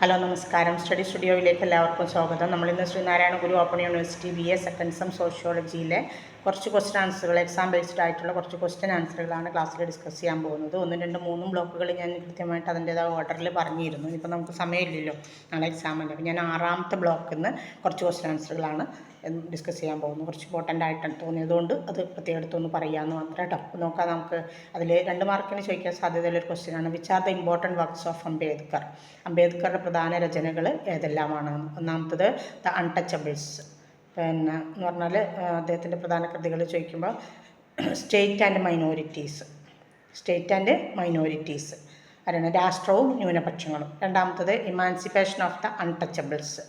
Hello നമസ്കാരം. Study സ്റ്റുഡിയോയിലേക്ക് എല്ലാവർക്കും സ്വാഗതം. നമ്മളിന്ന് Sreenarayana Guru open university BA second sem സോഷ്യോളജിയിലെ കുറച്ച് ക്വസ്റ്റ്യൻ ആൻസറുകൾ, എക്സാം ബേസ്ഡ് ആയിട്ടുള്ള കുറച്ച് ക്വസ്റ്റ്യൻ ആൻസറുകളാണ് ക്ലാസ്സിൽ ഡിസ്കസ് ചെയ്യാൻ പോകുന്നത്. 1, 2, 3 ബ്ലോക്കുകൾ ഞാൻ കൃത്യമായിട്ട് അതിൻ്റേതായ ഓർഡറിൽ പറഞ്ഞിരുന്നു. ഇപ്പോൾ നമുക്ക് സമയമില്ലല്ലോ, നാളെ എക്സാമല്ലേ. അപ്പോൾ ഞാൻ 6ാമത്തെ ബ്ലോക്കിൽ നിന്ന് കുറച്ച് ക്വസ്റ്റ്യൻ ആൻസറുകളാണ് ഡിസ്കസ് ചെയ്യാൻ പോകുന്നത്. കുറച്ച് ഇമ്പോർട്ടൻ്റ് ആയിട്ട് തോന്നിയതുകൊണ്ട് അത് പ്രത്യേകം എടുത്തൊന്ന് പറയാമെന്ന് മാത്രം കേട്ടോ. അപ്പോൾ നോക്കാം. നമുക്ക് അതിൽ 2 മാർക്കിന് ചോദിക്കാൻ സാധ്യതയുള്ളൊരു ക്വസ്റ്റ്യനാണ്. Which are the important works of Ambedkar? അംബേദ്കറുടെ പ്രധാന രചനകൾ ഏതെല്ലാമാണ്? ഒന്നാമത്തത് ദ അൺടച്ചബിൾസ്. എന്ന് പറഞ്ഞാൽ അദ്ദേഹത്തിൻ്റെ പ്രധാന കൃതികൾ ചോദിക്കുമ്പോൾ സ്റ്റേറ്റ് ആൻഡ് മൈനോറിറ്റീസ് അറിയണം, രാഷ്ട്രവും ന്യൂനപക്ഷങ്ങളും. രണ്ടാമത്തത് ഇമാൻസിപ്പേഷൻ ഓഫ് ദ അൺടച്ചബിൾസ്,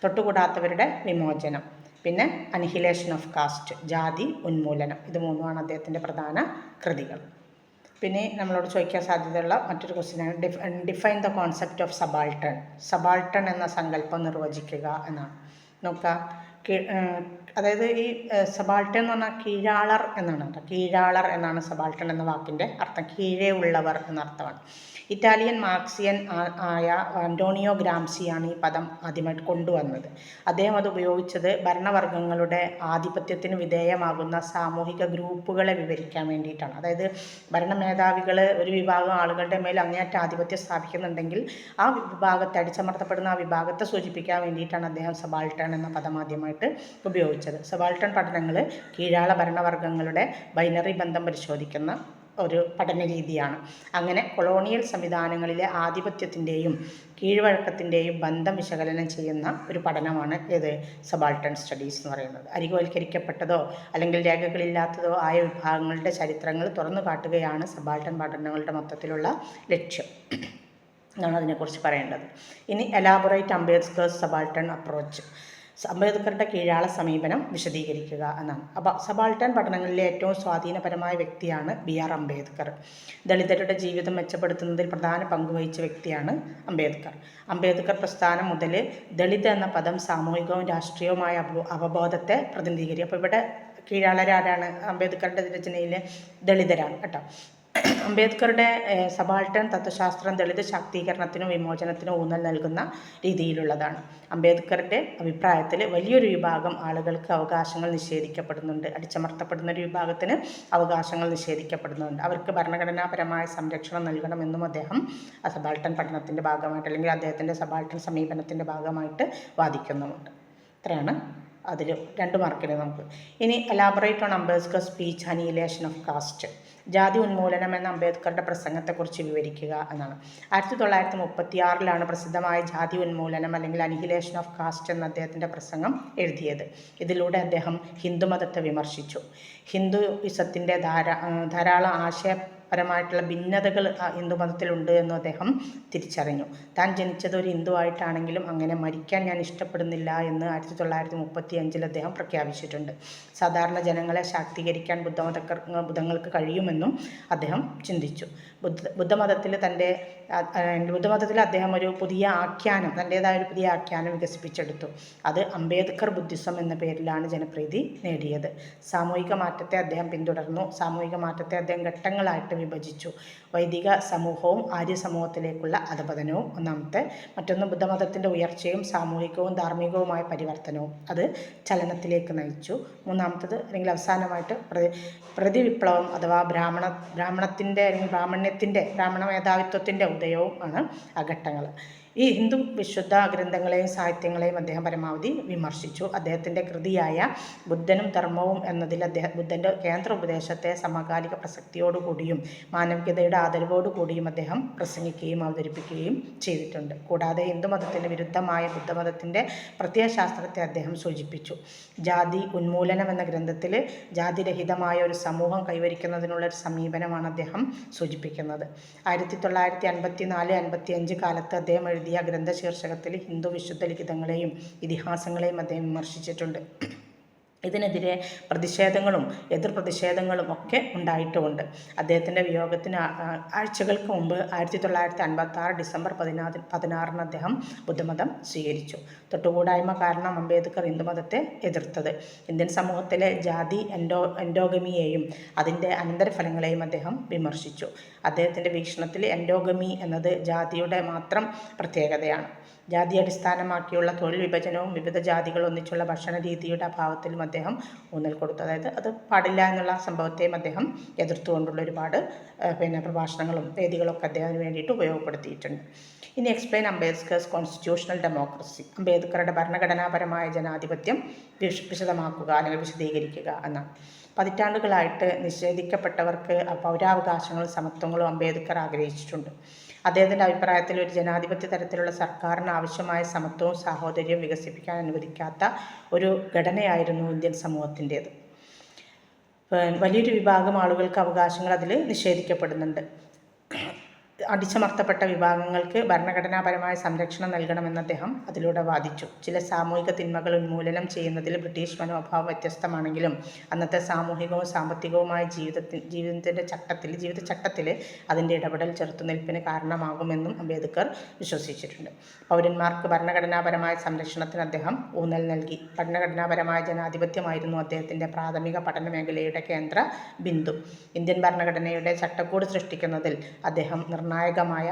തൊട്ടുകൂടാത്തവരുടെ വിമോചനം. പിന്നെ അനിഹിലേഷൻ ഓഫ് കാസ്റ്റ്, ജാതി ഉന്മൂലനം. ഇത് 3 അദ്ദേഹത്തിൻ്റെ പ്രധാന കൃതികൾ. പിന്നെ നമ്മളോട് ചോദിക്കാൻ സാധ്യതയുള്ള മറ്റൊരു ക്വസ്റ്റ്യനാണ് define the concept of subaltern എന്ന സങ്കല്പം നിർവചിക്കുക എന്നാണ്. നോക്കുക, അതായത് ഈ സബാൾട്ടൺ എന്ന് പറഞ്ഞാൽ കീഴാളർ എന്നാണ് കേട്ടോ. കീഴാളർ എന്നാണ് സബാൾട്ടൺ എന്ന വാക്കിൻ്റെ അർത്ഥം. കീഴേ ഉള്ളവർ എന്നർത്ഥമാണ്. ഇറ്റാലിയൻ മാർക്സിയൻ ആയ അന്റോണിയോ ഗ്രാംസിയാണ് ഈ പദം ആദ്യമായിട്ട് കൊണ്ടുവന്നത്. അദ്ദേഹം അത് ഉപയോഗിച്ചത് ഭരണവർഗങ്ങളുടെ ആധിപത്യത്തിന് വിധേയമാകുന്ന സാമൂഹിക ഗ്രൂപ്പുകളെ വിവരിക്കാൻ വേണ്ടിയിട്ടാണ്. അതായത് ഭരണമേധാവികൾ ഒരു വിഭാഗം ആളുകളുടെ മേൽ അങ്ങേയറ്റ ആധിപത്യം സ്ഥാപിക്കുന്നുണ്ടെങ്കിൽ ആ വിഭാഗത്തെ, അടിച്ചമർത്തപ്പെടുന്ന ആ വിഭാഗത്തെ സൂചിപ്പിക്കാൻ വേണ്ടിയിട്ടാണ് അദ്ദേഹം സബാൾട്ടൺ എന്ന പദം ആദ്യമായിട്ട് ഉപയോഗിച്ചത്. സബാൾട്ടൺ പഠനങ്ങൾ കീഴാള ഭരണവർഗങ്ങളുടെ ബൈനറി ബന്ധം പരിശോധിക്കുന്ന ഒരു പഠന രീതിയാണ്. അങ്ങനെ കൊളോണിയൽ സംവിധാനങ്ങളിലെ ആധിപത്യത്തിൻ്റെയും കീഴ്വഴക്കത്തിൻ്റെയും ബന്ധം വിശകലനം ചെയ്യുന്ന ഒരു പഠനമാണ് ഏത് സബാൾട്ടൺ സ്റ്റഡീസ് എന്ന് പറയുന്നത്. അരികുവൽക്കരിക്കപ്പെട്ടതോ അല്ലെങ്കിൽ രേഖകളില്ലാത്തതോ ആയ വിഭാഗങ്ങളുടെ ചരിത്രങ്ങൾ തുറന്നു കാട്ടുകയാണ് സബാൾട്ടൺ പഠനങ്ങളുടെ മൊത്തത്തിലുള്ള ലക്ഷ്യം എന്നാണ് അതിനെക്കുറിച്ച് പറയേണ്ടത്. ഇനി എലാബറേറ്റ് അംബേദ്കർസ് സബാൾട്ടൺ അപ്രോച്ച്, അംബേദ്കറുടെ കീഴാള സമീപനം വിശദീകരിക്കുക എന്നാണ്. അപ്പോൾ സബാൾട്ടൺ പഠനങ്ങളിലെ ഏറ്റവും സ്വാധീനപരമായ വ്യക്തിയാണ് BR അംബേദ്കർ. ദളിതരുടെ ജീവിതം മെച്ചപ്പെടുത്തുന്നതിൽ പ്രധാന പങ്കുവഹിച്ച വ്യക്തിയാണ് അംബേദ്കർ. അംബേദ്കർ പ്രസ്ഥാനം മുതൽ ദളിത് എന്ന പദം സാമൂഹികവും രാഷ്ട്രീയവുമായ അവബോധത്തെ പ്രതിനിധീകരിക്കും. അപ്പോൾ ഇവിടെ കീഴാളരാരാണ്? അംബേദ്കറുടെ രചനയിലെ ദളിതരാണ് കേട്ടോ. അംബേദ്കറുടെ സബാൾട്ടൺ തത്വശാസ്ത്രം ദളിത് ശാക്തീകരണത്തിനും വിമോചനത്തിനും ഊന്നൽ നൽകുന്ന രീതിയിലുള്ളതാണ്. അംബേദ്കറുടെ അഭിപ്രായത്തിൽ വലിയൊരു വിഭാഗം ആളുകൾക്ക് അവകാശങ്ങൾ നിഷേധിക്കപ്പെടുന്നുണ്ട്. അടിച്ചമർത്തപ്പെടുന്ന ഒരു വിഭാഗത്തിന് അവകാശങ്ങൾ നിഷേധിക്കപ്പെടുന്നുണ്ട്. അവർക്ക് ഭരണഘടനാപരമായ സംരക്ഷണം നൽകണമെന്നും അദ്ദേഹം സബാൾട്ടൺ പഠനത്തിൻ്റെ ഭാഗമായിട്ട്, അല്ലെങ്കിൽ അദ്ദേഹത്തിൻ്റെ സബാൾട്ടൺ സമീപനത്തിൻ്റെ ഭാഗമായിട്ട് വാദിക്കുന്നുമുണ്ട്. ഇത്രയാണ് അതിൽ 2 മാർക്കിന് നമുക്ക്. ഇനി elaborate on Ambedkar speech annihilation of caste, ജാതി ഉന്മൂലനം എന്ന അംബേദ്കറുടെ പ്രസംഗത്തെക്കുറിച്ച് വിവരിക്കുക എന്നാണ്. 1936 പ്രസിദ്ധമായ ജാതി ഉന്മൂലനം അല്ലെങ്കിൽ അനിഹിലേഷൻ ഓഫ് കാസ്റ്റ് എന്ന അദ്ദേഹത്തിൻ്റെ പ്രസംഗം എഴുതിയത്. ഇതിലൂടെ അദ്ദേഹം ഹിന്ദുമതത്തെ വിമർശിച്ചു. ഹിന്ദുയിസത്തിൻ്റെ ധാരാളം പരമായിട്ടുള്ള ഭിന്നതകൾ ഹിന്ദുമതത്തിലുണ്ട് എന്ന് അദ്ദേഹം തിരിച്ചറിഞ്ഞു. താൻ ജനിച്ചത് ഒരു ഹിന്ദുവായിട്ടാണെങ്കിലും അങ്ങനെ മരിക്കാൻ ഞാൻ ഇഷ്ടപ്പെടുന്നില്ല എന്ന് 1935 അദ്ദേഹം പ്രഖ്യാപിച്ചിട്ടുണ്ട്. സാധാരണ ജനങ്ങളെ ശാക്തീകരിക്കാൻ ബുദ്ധങ്ങൾക്ക് കഴിയുമെന്നും അദ്ദേഹം ചിന്തിച്ചു. ബുദ്ധമതത്തിൽ അദ്ദേഹം ഒരു പുതിയ ആഖ്യാനം, തൻ്റേതായ ഒരു പുതിയ ആഖ്യാനം വികസിപ്പിച്ചെടുത്തു. അത് അംബേദ്കർ ബുദ്ധിസം എന്ന പേരിലാണ് ജനപ്രീതി നേടിയത്. സാമൂഹിക മാറ്റത്തെ അദ്ദേഹം പിന്തുടർന്നു. സാമൂഹിക മാറ്റത്തെ അദ്ദേഹം ഘട്ടങ്ങളായിട്ട് വിഭജിച്ചു. വൈദിക സമൂഹവും ആര്യ സമൂഹത്തിലേക്കുള്ള അധപതനവും ഒന്നാമത്തെ, മറ്റൊന്ന് ബുദ്ധമതത്തിൻ്റെ ഉയർച്ചയും സാമൂഹികവും ധാർമ്മികവുമായ പരിവർത്തനവും, അത് ചലനത്തിലേക്ക് നയിച്ചു. മൂന്നാമത്തത് അല്ലെങ്കിൽ അവസാനമായിട്ട് പ്രതിവിപ്ലവം അഥവാ ബ്രാഹ്മണത്തിൻ്റെ അല്ലെങ്കിൽ ബ്രാഹ്മണ മേധാവിത്വത്തിൻ്റെ ഉദയവും ആണ് ആ ഘട്ടങ്ങൾ. ഈ ഹിന്ദു വിശുദ്ധ ഗ്രന്ഥങ്ങളെയും സാഹിത്യങ്ങളെയും അദ്ദേഹം പരമാവധി വിമർശിച്ചു. അദ്ദേഹത്തിൻ്റെ കൃതിയായ ബുദ്ധനും ധർമ്മവും എന്നതിൽ ബുദ്ധൻ്റെ കേന്ദ്ര ഉപദേശത്തെ സമകാലിക പ്രസക്തിയോടുകൂടിയും മാനവികതയുടെ ആദരവോടുകൂടിയും അദ്ദേഹം പ്രസംഗിക്കുകയും അവതരിപ്പിക്കുകയും ചെയ്തിട്ടുണ്ട്. കൂടാതെ ഹിന്ദുമതത്തിന് വിരുദ്ധമായ ബുദ്ധമതത്തിൻ്റെ പ്രത്യയശാസ്ത്രത്തെ അദ്ദേഹം സൂചിപ്പിച്ചു. ജാതി ഉന്മൂലനം എന്ന ഗ്രന്ഥത്തിൽ ജാതിരഹിതമായ ഒരു സമൂഹം കൈവരിക്കുന്നതിനുള്ള ഒരു സമീപനമാണ് അദ്ദേഹം സൂചിപ്പിക്കുന്നത്. 1954-55 കാലത്ത് അദ്ദേഹം എഴുതിയ ഗ്രന്ഥ ശീർഷകത്തിൽ ഹിന്ദു വിശുദ്ധ ലിഖിതങ്ങളെയും ഇതിഹാസങ്ങളെയും അദ്ദേഹം വിമർശിച്ചിട്ടുണ്ട്. ഇതിനെതിരെ പ്രതിഷേധങ്ങളും എതിർ പ്രതിഷേധങ്ങളും ഒക്കെ ഉണ്ടായിട്ടുമുണ്ട്. അദ്ദേഹത്തിൻ്റെ വിയോഗത്തിന് ആഴ്ചകൾക്ക് മുമ്പ് 1956 ഡിസംബർ 16 അദ്ദേഹം ബുദ്ധമതം സ്വീകരിച്ചു. തൊട്ടുകൂടായ്മ കാരണം അംബേദ്കർ ഹിന്ദുമതത്തെ എതിർത്തത്. ഇന്ത്യൻ സമൂഹത്തിലെ ജാതി എൻഡോഗമിയെയും അതിൻ്റെ അനന്തരഫലങ്ങളെയും അദ്ദേഹം വിമർശിച്ചു. അദ്ദേഹത്തിൻ്റെ വീക്ഷണത്തിൽ എൻഡോഗമി എന്നത് ജാതിയുടെ മാത്രം പ്രത്യേകതയാണ്. ജാതി അടിസ്ഥാനമാക്കിയുള്ള തൊഴിൽ വിഭജനവും വിവിധ ജാതികൾ ഒന്നിച്ചുള്ള ഭക്ഷണ രീതിയുടെ അഭാവത്തിലും അദ്ദേഹം ഊന്നൽ കൊടുത്തു. അതായത് അത് പാടില്ല എന്നുള്ള സംഭവത്തെയും അദ്ദേഹം എതിർത്തുകൊണ്ടുള്ള ഒരുപാട് പ്രഭാഷണങ്ങളും വേദികളൊക്കെ അദ്ദേഹത്തിന് വേണ്ടിയിട്ട് ഉപയോഗപ്പെടുത്തിയിട്ടുണ്ട്. ഇനി എക്സ്പ്ലെയിൻ അംബേദ്കേഴ്സ് കോൺസ്റ്റിറ്റ്യൂഷണൽ ഡെമോക്രസി. അംബേദ്കറുടെ ഭരണഘടനാപരമായ ജനാധിപത്യം വിശദമാക്കുക അല്ലെങ്കിൽ വിശദീകരിക്കുക എന്നാണ്. പതിറ്റാണ്ടുകളായിട്ട് നിഷേധിക്കപ്പെട്ടവർക്ക് പൗരാവകാശങ്ങളും സമത്വങ്ങളും അംബേദ്കർ ആഗ്രഹിച്ചിട്ടുണ്ട്. അദ്ദേഹത്തിൻ്റെ അഭിപ്രായത്തിൽ ഒരു ജനാധിപത്യ തരത്തിലുള്ള സർക്കാരിന് ആവശ്യമായ സമത്വവും സാഹോദര്യവും വികസിപ്പിക്കാൻ അനുവദിക്കാത്ത ഒരു ഘടനയായിരുന്നു ഇന്ത്യൻ സമൂഹത്തിൻ്റേത്. വലിയൊരു വിഭാഗം ആളുകൾക്ക് അവകാശങ്ങൾ അതിൽ നിഷേധിക്കപ്പെടുന്നുണ്ട്. അടിച്ചമർത്തപ്പെട്ട വിഭാഗങ്ങൾക്ക് ഭരണഘടനാപരമായ സംരക്ഷണം നൽകണമെന്ന് അദ്ദേഹം അതിലൂടെ വാദിച്ചു. ചില സാമൂഹിക തിന്മകൾ ഉന്മൂലനം ചെയ്യുന്നതിൽ ബ്രിട്ടീഷ് മനോഭാവം വ്യത്യസ്തമാണെങ്കിലും അന്നത്തെ സാമൂഹികവും സാമ്പത്തികവുമായ ജീവിത ചട്ടത്തിൽ അതിൻ്റെ ഇടപെടൽ ചെറുത്തുനിൽപ്പിന് കാരണമാകുമെന്നും അംബേദ്കർ വിശ്വസിച്ചിട്ടുണ്ട്. പൗരന്മാർക്ക് ഭരണഘടനാപരമായ സംരക്ഷണത്തിന് അദ്ദേഹം ഊന്നൽ നൽകി. ഭരണഘടനാപരമായ ജനാധിപത്യമായിരുന്നു അദ്ദേഹത്തിൻ്റെ പ്രാഥമിക പഠന മേഖലയുടെ കേന്ദ്ര ബിന്ദു. ഇന്ത്യൻ ഭരണഘടനയുടെ ചട്ടക്കൂട് സൃഷ്ടിക്കുന്നതിൽ അദ്ദേഹം നിർണായകമായ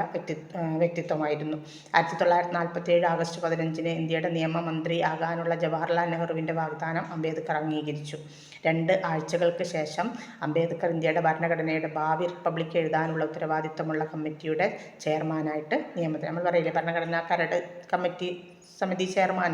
വ്യക്തിത്വമായിരുന്നു. 1947 ആഗസ്റ്റ് 15 ഇന്ത്യയുടെ നിയമമന്ത്രി ആകാനുള്ള ജവഹർലാൽ നെഹ്റുവിൻ്റെ വാഗ്ദാനം അംബേദ്കർ അംഗീകരിച്ചു. 2 ആഴ്ചകൾക്ക് ശേഷം അംബേദ്കർ ഇന്ത്യയുടെ ഭരണഘടനയുടെ ഭാവി റിപ്പബ്ലിക് എഴുതാനുള്ള ഉത്തരവാദിത്തമുള്ള കമ്മിറ്റിയുടെ ചെയർമാനായിട്ട് നിയമിതനായി. നമ്മൾ പറയില്ലേ ഭരണഘടനാ കരട് കമ്മിറ്റി സമിതി ചെയർമാൻ,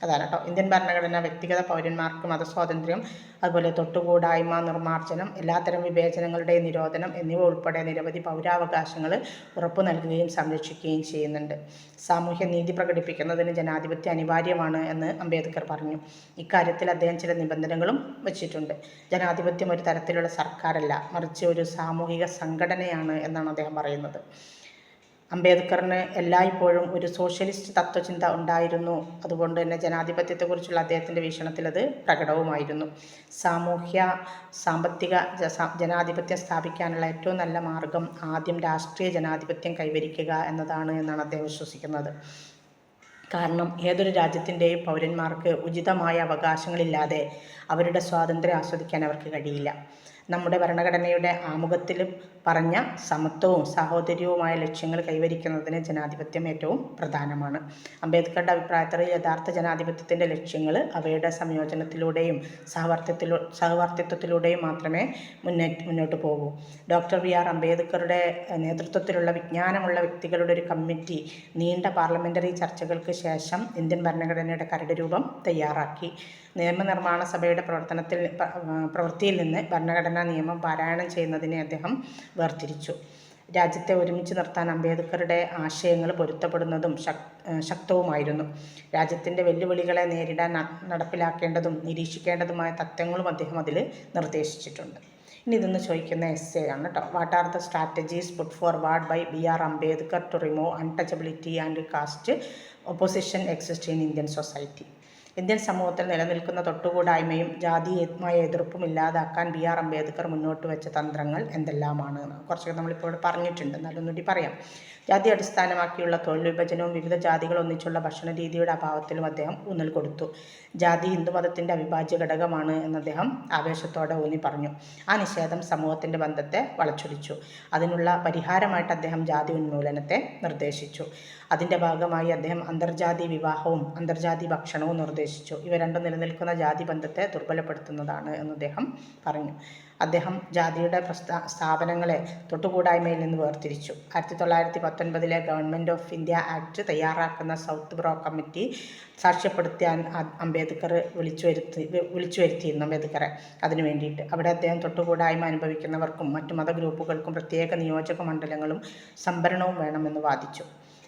അതാണ് കേട്ടോ. ഇന്ത്യൻ ഭരണഘടന വ്യക്തിഗത പൗരന്മാർക്ക് മതസ്വാതന്ത്ര്യം, അതുപോലെ തൊട്ടുകൂടായ്മ നിർമ്മാർജ്ജനം, എല്ലാത്തരം വിവേചനങ്ങളുടെ നിരോധനം എന്നിവ ഉൾപ്പെടെ നിരവധി പൗരാവകാശങ്ങൾ ഉറപ്പു നൽകുകയും സംരക്ഷിക്കുകയും ചെയ്യുന്നുണ്ട്. സാമൂഹ്യ നീതി പ്രകടിപ്പിക്കുന്നതിന് ജനാധിപത്യം അനിവാര്യമാണ് എന്ന് അംബേദ്കർ പറഞ്ഞു. ഇക്കാര്യത്തിൽ അദ്ദേഹം ചില നിബന്ധനകളും വച്ചിട്ടുണ്ട്. ജനാധിപത്യം ഒരു തരത്തിലുള്ള സർക്കാരല്ല, മറിച്ച് ഒരു സാമൂഹിക സംഘടനയാണ് എന്നാണ് അദ്ദേഹം പറയുന്നത്. അംബേദ്കറിന് എല്ലായ്പ്പോഴും ഒരു സോഷ്യലിസ്റ്റ് തത്വചിന്ത ഉണ്ടായിരുന്നു. അതുകൊണ്ട് തന്നെ ജനാധിപത്യത്തെക്കുറിച്ചുള്ള അദ്ദേഹത്തിൻ്റെ വീക്ഷണത്തിൽ അത് പ്രകടവുമായിരുന്നു. സാമ്പത്തിക ജനാധിപത്യം സ്ഥാപിക്കാനുള്ള ഏറ്റവും നല്ല മാർഗം ആദ്യം രാഷ്ട്രീയ ജനാധിപത്യം കൈവരിക്കുക എന്നതാണ് എന്നാണ് അദ്ദേഹം വിശ്വസിക്കുന്നത്. കാരണം ഏതൊരു രാജ്യത്തിൻ്റെയും പൗരന്മാർക്ക് ഉചിതമായ അവകാശങ്ങളില്ലാതെ അവരുടെ സ്വാതന്ത്ര്യം ആസ്വദിക്കാൻ അവർക്ക് കഴിയില്ല. നമ്മുടെ ഭരണഘടനയുടെ ആമുഖത്തിൽ പറഞ്ഞ സമത്വവും സാഹോദര്യവുമായ ലക്ഷ്യങ്ങൾ കൈവരിക്കുന്നതിന് ജനാധിപത്യം ഏറ്റവും പ്രധാനമാണ്. അംബേദ്കറുടെ അഭിപ്രായത്തിൽ യഥാർത്ഥ ജനാധിപത്യത്തിൻ്റെ ലക്ഷ്യങ്ങൾ അവയുടെ സംയോജനത്തിലൂടെയും സഹവർത്തിത്വത്തിലൂടെയും മാത്രമേ മുന്നോട്ട് പോകൂ. ഡോക്ടർ BR അംബേദ്കറുടെ നേതൃത്വത്തിലുള്ള വിജ്ഞാനമുള്ള വ്യക്തികളുടെ ഒരു കമ്മിറ്റി നീണ്ട പാർലമെൻ്ററി ചർച്ചകൾക്ക് ശേഷം ഇന്ത്യൻ ഭരണഘടനയുടെ കരട് രൂപം തയ്യാറാക്കി. നിയമനിർമ്മാണ സഭയുടെ പ്രവൃത്തിയിൽ നിന്ന് ഭരണഘടനാ നിയമം പാരായണം ചെയ്യുന്നതിനെ അദ്ദേഹം വേർതിരിച്ചു. രാജ്യത്തെ ഒരുമിച്ച് നിർത്താൻ അംബേദ്കറുടെ ആശയങ്ങൾ പൊരുത്തപ്പെടുന്നതും ശക്തവുമായിരുന്നു. രാജ്യത്തിൻ്റെ വെല്ലുവിളികളെ നേരിടാൻ നടപ്പിലാക്കേണ്ടതും നിരീക്ഷിക്കേണ്ടതുമായ തത്വങ്ങളും അദ്ദേഹം അതിൽ നിർദ്ദേശിച്ചിട്ടുണ്ട്. ഇനി ഇതൊന്ന് ചോദിക്കുന്ന എസ്സേ ആണ് കേട്ടോ. What are the strategies put forward by BR Ambedkar to remove untouchability and caste opposition exist in Indian society? Indian സമൂഹത്തിൽ നിലനിൽക്കുന്ന തൊട്ടുകൂടായ്മയും ജാതീയമായ എതിർപ്പും ഇല്ലാതാക്കാൻ BR അംബേദ്കർ മുന്നോട്ട് വെച്ച തന്ത്രങ്ങൾ എന്തെല്ലാമാണ്? കുറച്ചൊക്കെ നമ്മളിപ്പോൾ ഇവിടെ പറഞ്ഞിട്ടുണ്ട്, എന്നാലും ഒന്നുകൂടി പറയാം. ജാതി അടിസ്ഥാനമാക്കിയുള്ള തൊഴിൽ വിഭജനവും വിവിധ ജാതികൾ ഒന്നിച്ചുള്ള ഭക്ഷണ രീതിയുടെ അഭാവത്തിലും അദ്ദേഹം ഊന്നൽ കൊടുത്തു. ജാതി ഹിന്ദുമതത്തിൻ്റെ അവിഭാജ്യ ഘടകമാണ് എന്ന് അദ്ദേഹം ആവേശത്തോടെ ഊന്നി പറഞ്ഞു. ആ നിഷേധം സമൂഹത്തിൻ്റെ ബന്ധത്തെ വളച്ചൊടിച്ചു. അതിനുള്ള പരിഹാരമായിട്ട് അദ്ദേഹം ജാതി ഉന്മൂലനത്തെ നിർദ്ദേശിച്ചു. അതിൻ്റെ ഭാഗമായി അദ്ദേഹം അന്തർജാതി വിവാഹവും അന്തർജാതി ഭക്ഷണവും നിർദ്ദേശിച്ചു. ഇവ രണ്ടും നിലനിൽക്കുന്ന ജാതി ബന്ധത്തെ ദുർബലപ്പെടുത്തുന്നതാണ് എന്ന് അദ്ദേഹം പറഞ്ഞു. അദ്ദേഹം ജാതിയുടെ സ്ഥാപനങ്ങളെ തൊട്ടുകൂടായ്മയിൽ നിന്ന് വേർതിരിച്ചു. 1919 ഗവൺമെൻറ് ഓഫ് ഇന്ത്യ ആക്ട് തയ്യാറാക്കുന്ന സൗത്ത് ബ്രോ കമ്മിറ്റി സാക്ഷ്യപ്പെടുത്താൻ അംബേദ്കർ വിളിച്ചു വരുത്തിയിരുന്നു അംബേദ്കറെ അതിനു വേണ്ടിയിട്ട്. അവിടെ അദ്ദേഹം തൊട്ടുകൂടായ്മ അനുഭവിക്കുന്നവർക്കും മറ്റു മതഗ്രൂപ്പുകൾക്കും പ്രത്യേക നിയോജക മണ്ഡലങ്ങളും സംഭരണവും വേണമെന്ന് വാദിച്ചു.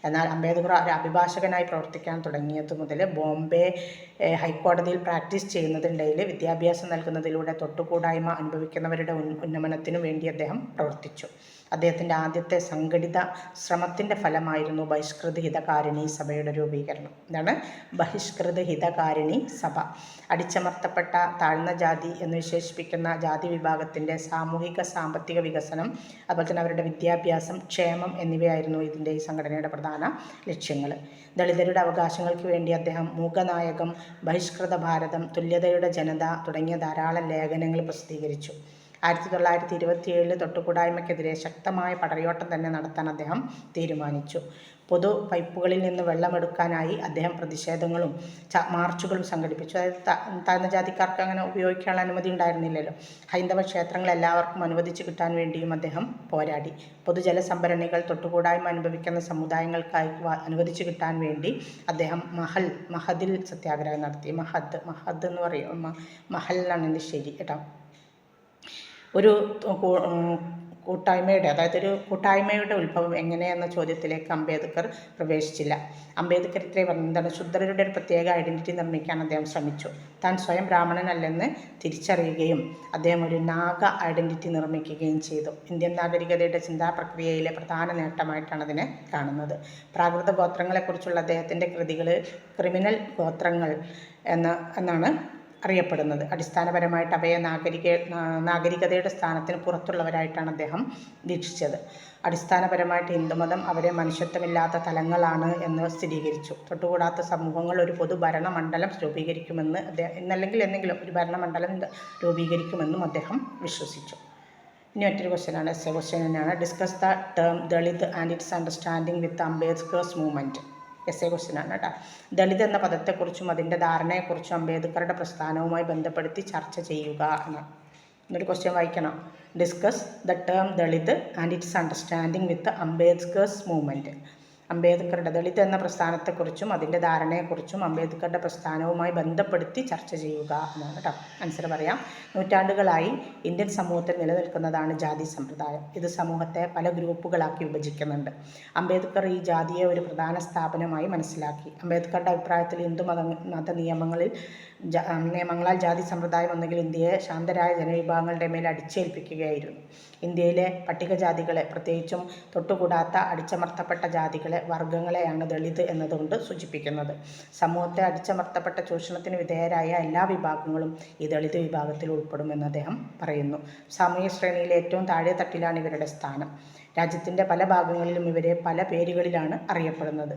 എന്നാൽ അംബേദ്കർ ഒരു അഭിഭാഷകനായി പ്രവർത്തിക്കാൻ തുടങ്ങിയത് മുതൽ ബോംബെ ഹൈക്കോടതിയിൽ പ്രാക്ടീസ് ചെയ്യുന്നതിനിടയിൽ വിദ്യാഭ്യാസം നൽകുന്നതിലൂടെ തൊട്ടുകൂടായ്മ അനുഭവിക്കുന്നവരുടെ ഉന്നമനത്തിനു വേണ്ടി അദ്ദേഹം പ്രവർത്തിച്ചു. അദ്ദേഹത്തിൻ്റെ ആദ്യത്തെ സംഘടിത ശ്രമത്തിൻ്റെ ഫലമായിരുന്നു ബഹിഷ്കൃത ഹിതകാരിണി സഭയുടെ രൂപീകരണം. എന്താണ് ബഹിഷ്കൃത ഹിതകാരിണി സഭ? അടിച്ചമർത്തപ്പെട്ട താഴ്ന്ന ജാതി എന്ന് വിശേഷിപ്പിക്കുന്ന ജാതി വിഭാഗത്തിൻ്റെ സാമൂഹിക സാമ്പത്തിക വികസനം, അതുപോലെ തന്നെ അവരുടെ വിദ്യാഭ്യാസം, ക്ഷേമം എന്നിവയായിരുന്നു ഇതിൻ്റെ ഈ സംഘടനയുടെ പ്രധാന ലക്ഷ്യങ്ങൾ. ദളിതരുടെ അവകാശങ്ങൾക്ക് വേണ്ടി അദ്ദേഹം മൂകനായകം, ബഹിഷ്കൃത ഭാരതം, തുല്യതയുടെ ജനത തുടങ്ങിയ ധാരാളം ലേഖനങ്ങൾ പ്രസിദ്ധീകരിച്ചു. 1927 തൊട്ടുകൂടായ്മയ്ക്കെതിരെ ശക്തമായ പടയോട്ടം തന്നെ നടത്താൻ അദ്ദേഹം തീരുമാനിച്ചു. പൊതു പൈപ്പുകളിൽ നിന്ന് വെള്ളമെടുക്കാനായി അദ്ദേഹം പ്രതിഷേധങ്ങളും മാർച്ചുകളും സംഘടിപ്പിച്ചു. അതായത് താഴ്ന്ന ജാതിക്കാർക്ക് അങ്ങനെ ഉപയോഗിക്കാനുള്ള അനുമതി ഉണ്ടായിരുന്നില്ലല്ലോ. ഹൈന്ദവ ക്ഷേത്രങ്ങൾ എല്ലാവർക്കും അനുവദിച്ചു കിട്ടാൻ വേണ്ടിയും അദ്ദേഹം പോരാടി. പൊതുജല സംഭരണികൾ തൊട്ടുകൂടായ്മ അനുഭവിക്കുന്ന സമുദായങ്ങൾക്കായി അനുവദിച്ചു കിട്ടാൻ വേണ്ടി അദ്ദേഹം മഹദിൽ സത്യാഗ്രഹം നടത്തി. മഹദ് എന്ന് പറയും, മഹൽ എന്നാണ് എൻ്റെ ശരി കേട്ടോ. ഒരു കൂട്ടായ്മയുടെ, അതായത് ഒരു കൂട്ടായ്മയുടെ ഉത്ഭവം എങ്ങനെയെന്ന ചോദ്യത്തിലേക്ക് അംബേദ്കർ പ്രവേശിച്ചില്ല. അംബേദ്കർ ഇത്രേ പറഞ്ഞു, എന്താണ്, ശൂദ്രരുടെ ഒരു പ്രത്യേക ഐഡൻറ്റിറ്റി നിർമ്മിക്കാൻ അദ്ദേഹം ശ്രമിച്ചു. താൻ സ്വയം ബ്രാഹ്മണനല്ലെന്ന് തിരിച്ചറിയുകയും അദ്ദേഹം ഒരു നാഗ ഐഡൻറ്റിറ്റി നിർമ്മിക്കുകയും ചെയ്തു. ഇന്ത്യൻ നാഗരികതയുടെ ചിന്താ പ്രക്രിയയിലെ പ്രധാന നേട്ടമായിട്ടാണ് അതിനെ കാണുന്നത്. പ്രാകൃത ഗോത്രങ്ങളെക്കുറിച്ചുള്ള അദ്ദേഹത്തിൻ്റെ കൃതികൾ ക്രിമിനൽ ഗോത്രങ്ങൾ എന്നാണ് അറിയപ്പെടുന്നത്. അടിസ്ഥാനപരമായിട്ട് അവയെ നാഗരികതയുടെ സ്ഥാനത്തിന് പുറത്തുള്ളവരായിട്ടാണ് അദ്ദേഹം വീക്ഷിച്ചത്. അടിസ്ഥാനപരമായിട്ട് ഹിന്ദുമതം അവരെ മനുഷ്യത്വമില്ലാത്ത തലങ്ങളാണ് എന്ന് സ്ഥിരീകരിച്ചു. തൊട്ടുകൂടാത്ത സമൂഹങ്ങൾ ഒരു പൊതു ഭരണമണ്ഡലം രൂപീകരിക്കുമെന്ന് ഇന്നല്ലെങ്കിൽ എന്തെങ്കിലും ഒരു ഭരണമണ്ഡലം രൂപീകരിക്കുമെന്നും അദ്ദേഹം വിശ്വസിച്ചു. ഇനി മറ്റൊരു ക്വസ്റ്റ്യനാണ്, എസ്സേ ക്വസ്റ്റ്യൻ തന്നെയാണ്. Discuss the term Dalit and its understanding with Ambedkar's movement. Essay ക്വസ്റ്റ്യനാണ് കേട്ടോ. ദളിത് എന്ന പദത്തെക്കുറിച്ചും അതിൻ്റെ ധാരണയെക്കുറിച്ചും അംബേദ്കറുടെ പ്രസ്ഥാനവുമായി ബന്ധപ്പെടുത്തി ചർച്ച ചെയ്യുക എന്നാണ്. എന്നൊരു ക്വസ്റ്റ്യൻ വായിക്കണം. Discuss the term Dalit and its understanding with Ambedkar's movement. അംബേദ്കറുടെ ദളിത് എന്ന പ്രസ്ഥാനത്തെക്കുറിച്ചും അതിൻ്റെ ധാരണയെക്കുറിച്ചും അംബേദ്കറുടെ പ്രസ്ഥാനവുമായി ബന്ധപ്പെടുത്തി ചർച്ച ചെയ്യുക എന്നാണ് കേട്ടോ. ആൻസർ പറയാം. നൂറ്റാണ്ടുകളായി ഇന്ത്യൻ സമൂഹത്തിൽ നിലനിൽക്കുന്നതാണ് ജാതി സമ്പ്രദായം. ഇത് സമൂഹത്തെ പല ഗ്രൂപ്പുകളാക്കി വിഭജിക്കുന്നുണ്ട്. അംബേദ്കർ ഈ ജാതിയെ ഒരു പ്രധാന സ്ഥാപനമായി മനസ്സിലാക്കി. അംബേദ്കറുടെ അഭിപ്രായത്തിൽ ഹിന്ദു മത നിയമങ്ങളാൽ ജാതി സമ്പ്രദായം ഒന്നുകിൽ ഇന്ത്യയെ ശാന്തരായ ജനവിഭാഗങ്ങളുടെ മേൽ അടിച്ചേൽപ്പിക്കുകയായിരുന്നു. ഇന്ത്യയിലെ പട്ടികജാതികളെ, പ്രത്യേകിച്ചും തൊട്ടുകൂടാത്ത അടിച്ചമർത്തപ്പെട്ട ജാതികളെ, വർഗ്ഗങ്ങളെയാണ് ദളിത് എന്നതുകൊണ്ട് സൂചിപ്പിക്കുന്നത്. സമൂഹത്തെ അടിച്ചമർത്തപ്പെട്ട ചൂഷണത്തിന് വിധേയരായ എല്ലാ വിഭാഗങ്ങളും ഈ ദളിത് വിഭാഗത്തിൽ ഉൾപ്പെടുമെന്ന് അദ്ദേഹം പറയുന്നു. സാമൂഹ്യ ശ്രേണിയിലെ ഏറ്റവും താഴെ തട്ടിലാണ് ഇവരുടെ സ്ഥാനം. രാജ്യത്തിൻ്റെ പല ഭാഗങ്ങളിലും ഇവരെ പല പേരുകളിലാണ് അറിയപ്പെടുന്നത്.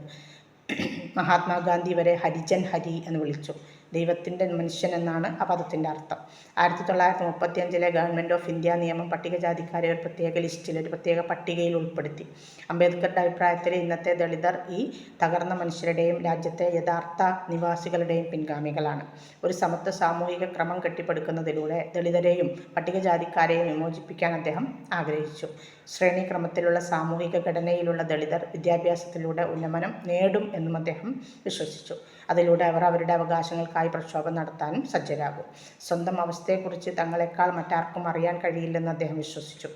മഹാത്മാഗാന്ധി ഇവരെ ഹരിജൻ ഹരി എന്ന് വിളിച്ചു. ദൈവത്തിൻ്റെ മനുഷ്യൻ എന്നാണ് ആ പദത്തിൻ്റെ അർത്ഥം. 1935 ഗവൺമെൻറ് ഓഫ് ഇന്ത്യ നിയമം പട്ടികജാതിക്കാരെ ഒരു പ്രത്യേക ലിസ്റ്റിൽ, ഒരു പ്രത്യേക പട്ടികയിൽ ഉൾപ്പെടുത്തി. അംബേദ്കറുടെ അഭിപ്രായത്തിൽ ഇന്നത്തെ ദളിതർ ഈ തകർന്ന മനുഷ്യരുടെയും രാജ്യത്തെ യഥാർത്ഥ നിവാസികളുടെയും പിൻഗാമികളാണ്. ഒരു സമത്വ സാമൂഹിക ക്രമം കെട്ടിപ്പടുക്കുന്നതിലൂടെ ദളിതരെയും പട്ടികജാതിക്കാരെയും വിമോചിപ്പിക്കാൻ അദ്ദേഹം ആഗ്രഹിച്ചു. ശ്രേണിക്രമത്തിലുള്ള സാമൂഹിക ഘടനയിലുള്ള ദളിതർ വിദ്യാഭ്യാസത്തിലൂടെ ഉന്നമനം നേടും എന്നും അദ്ദേഹം വിശ്വസിച്ചു. അതിലൂടെ അവർ അവരുടെ അവകാശങ്ങൾക്കായി പ്രക്ഷോഭം നടത്താനും സജ്ജരാകും. സ്വന്തം അവസ്ഥയെക്കുറിച്ച് തങ്ങളെക്കാൾ മറ്റാർക്കും അറിയാൻ കഴിയില്ലെന്ന് അദ്ദേഹം വിശ്വസിച്ചു.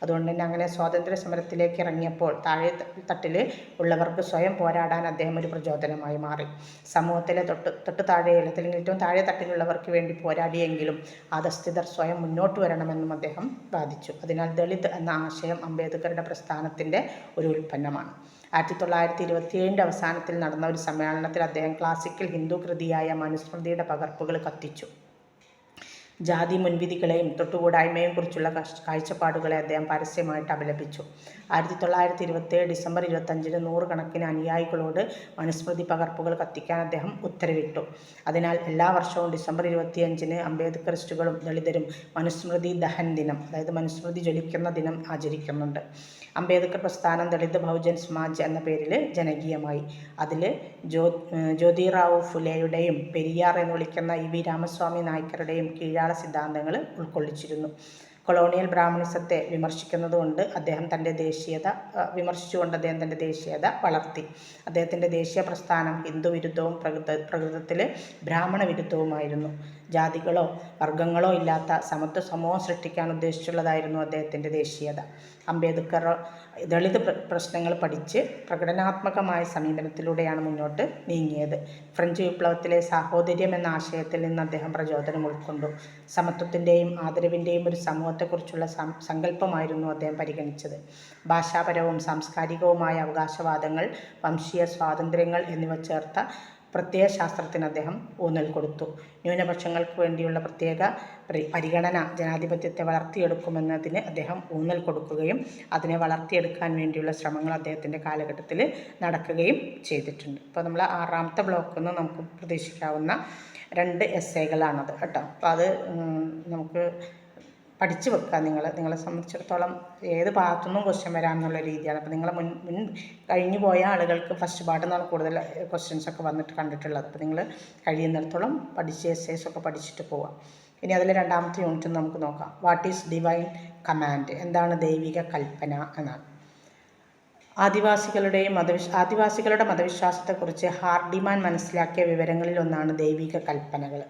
അതുകൊണ്ട് തന്നെ അങ്ങനെ സ്വാതന്ത്ര്യ സമരത്തിലേക്ക് ഇറങ്ങിയപ്പോൾ താഴെ തട്ടിൽ ഉള്ളവർക്ക് സ്വയം പോരാടാൻ അദ്ദേഹം ഒരു പ്രചോദനമായി മാറി. സമൂഹത്തിലെ തൊട്ട് താഴെയുള്ള, അല്ലെങ്കിൽ ഏറ്റവും താഴെ തട്ടിലുള്ളവർക്ക് വേണ്ടി പോരാടിയെങ്കിലും അധസ്ഥിതർ സ്വയം മുന്നോട്ട് വരണമെന്നും അദ്ദേഹം വാദിച്ചു. അതിനാൽ ദളിത് എന്ന ആശയം അംബേദ്കറുടെ പ്രസ്ഥാനത്തിൻ്റെ ഒരു ഉൽപ്പന്നമാണ്. 1927 അവസാനത്തിൽ നടന്ന ഒരു സമ്മേളനത്തിൽ അദ്ദേഹം ക്ലാസിക്കൽ ഹിന്ദു കൃതിയായ മനുസ്മൃതിയുടെ പകർപ്പുകൾ കത്തിച്ചു. ജാതി മുൻവിധികളെയും തൊട്ടുകൂടായ്മയും കുറിച്ചുള്ള കാഴ്ചപ്പാടുകളെ അദ്ദേഹം പരസ്യമായിട്ട് അപലപിച്ചു. 1927 ഡിസംബർ 25 നൂറുകണക്കിന് അനുയായികളോട് മനുസ്മൃതി പകർപ്പുകൾ കത്തിക്കാൻ അദ്ദേഹം ഉത്തരവിട്ടു. അതിനാൽ എല്ലാ വർഷവും ഡിസംബർ 25 അംബേദ്കറിസ്റ്റുകളും ദളിതരും മനുസ്മൃതി ദഹൻ ദിനം, അതായത് മനുസ്മൃതി ജ്വലിക്കുന്ന ദിനം ആചരിക്കുന്നുണ്ട്. അംബേദ്കർ പ്രസ്ഥാനം ദളിത് ബഹുജൻ സമാജ് എന്ന പേരിൽ ജനകീയമായി. അതിൽ ജ്യോതിറാവു ഫുലെയുടെയും പെരിയാർ എന്ന് വിളിക്കുന്ന ഇ.വി. രാമസ്വാമി നായ്ക്കരുടെയും കീഴാള സിദ്ധാന്തങ്ങൾ ഉൾക്കൊള്ളിച്ചിരുന്നു. കൊളോണിയൽ ബ്രാഹ്മണിസത്തെ വിമർശിച്ചുകൊണ്ട് അദ്ദേഹം തൻ്റെ ദേശീയത വളർത്തി. അദ്ദേഹത്തിൻ്റെ ദേശീയ പ്രസ്ഥാനം ഹിന്ദു വിരുദ്ധവും പ്രകൃതത്തിൽ ബ്രാഹ്മണ വിരുദ്ധവുമായിരുന്നു. ജാതികളോ വർഗ്ഗങ്ങളോ ഇല്ലാത്ത സമത്വ സമൂഹം സൃഷ്ടിക്കാൻ ഉദ്ദേശിച്ചുള്ളതായിരുന്നു അദ്ദേഹത്തിൻ്റെ ദേശീയത. അംബേദ്കർ ദളിത് പ്രശ്നങ്ങൾ പഠിച്ച് പ്രകടനാത്മകമായ സമീപനത്തിലൂടെയാണ് മുന്നോട്ട് നീങ്ങിയത്. ഫ്രഞ്ച് വിപ്ലവത്തിലെ സാഹോദര്യം എന്ന ആശയത്തിൽ നിന്ന് അദ്ദേഹം പ്രചോദനം ഉൾക്കൊണ്ടു. സമത്വത്തിൻ്റെയും ആദരവിൻ്റെയും ഒരു സമൂഹത്തെക്കുറിച്ചുള്ള സങ്കല്പമായിരുന്നു അദ്ദേഹം പരിഗണിച്ചത്. ഭാഷാപരവും സാംസ്കാരികവുമായ അവകാശവാദങ്ങൾ, വംശീയ സ്വാതന്ത്ര്യങ്ങൾ എന്നിവ ചേർത്ത പ്രത്യയശാസ്ത്രത്തിന് അദ്ദേഹം ഊന്നൽ കൊടുത്തു. ന്യൂനപക്ഷങ്ങൾക്ക് വേണ്ടിയുള്ള പ്രത്യേക പരിഗണന ജനാധിപത്യത്തെ വളർത്തിയെടുക്കുമെന്നതിന് അദ്ദേഹം ഊന്നൽ കൊടുക്കുകയും അതിനെ വളർത്തിയെടുക്കാൻ വേണ്ടിയുള്ള ശ്രമങ്ങൾ അദ്ദേഹത്തിൻ്റെ കാലഘട്ടത്തിൽ നടക്കുകയും ചെയ്തിട്ടുണ്ട്. ഇപ്പോൾ നമ്മൾ 6ാമത്തെ ബ്ലോക്കിൽ നിന്ന് നമുക്ക് പ്രതീക്ഷിക്കാവുന്ന 2 എസ്സേകളാണത് കേട്ടോ. അപ്പോൾ അത് നമുക്ക് പഠിച്ചു വെക്കുക. നിങ്ങളെ സംബന്ധിച്ചിടത്തോളം ഏത് ഭാഗത്തുനിന്നും ക്വസ്റ്റ്യൻ വരാമെന്നുള്ള രീതിയാണ്. അപ്പോൾ നിങ്ങൾ മുൻ കഴിഞ്ഞു പോയ ആളുകൾക്ക് ഫസ്റ്റ് പാർട്ടിൽ നിന്നാണ് കൂടുതൽ ക്വസ്റ്റ്യൻസൊക്കെ വന്നിട്ട് കണ്ടിട്ടുള്ളത്. അപ്പോൾ നിങ്ങൾ കഴിയുന്നിടത്തോളം പഠിച്ച് എസ്സേസൊക്കെ പഠിച്ചിട്ട് പോവാം. ഇനി അതിൽ 2ാമത്തെ യൂണിറ്റ് നമുക്ക് നോക്കാം. What is divine command? എന്താണ് ദൈവിക കൽപ്പന എന്നാണ്. ആദിവാസികളുടെ മതവിശ്വാസത്തെക്കുറിച്ച് ഹാർഡിമാൻ മനസ്സിലാക്കിയ വിവരങ്ങളിലൊന്നാണ് ദൈവിക കൽപ്പനകൾ.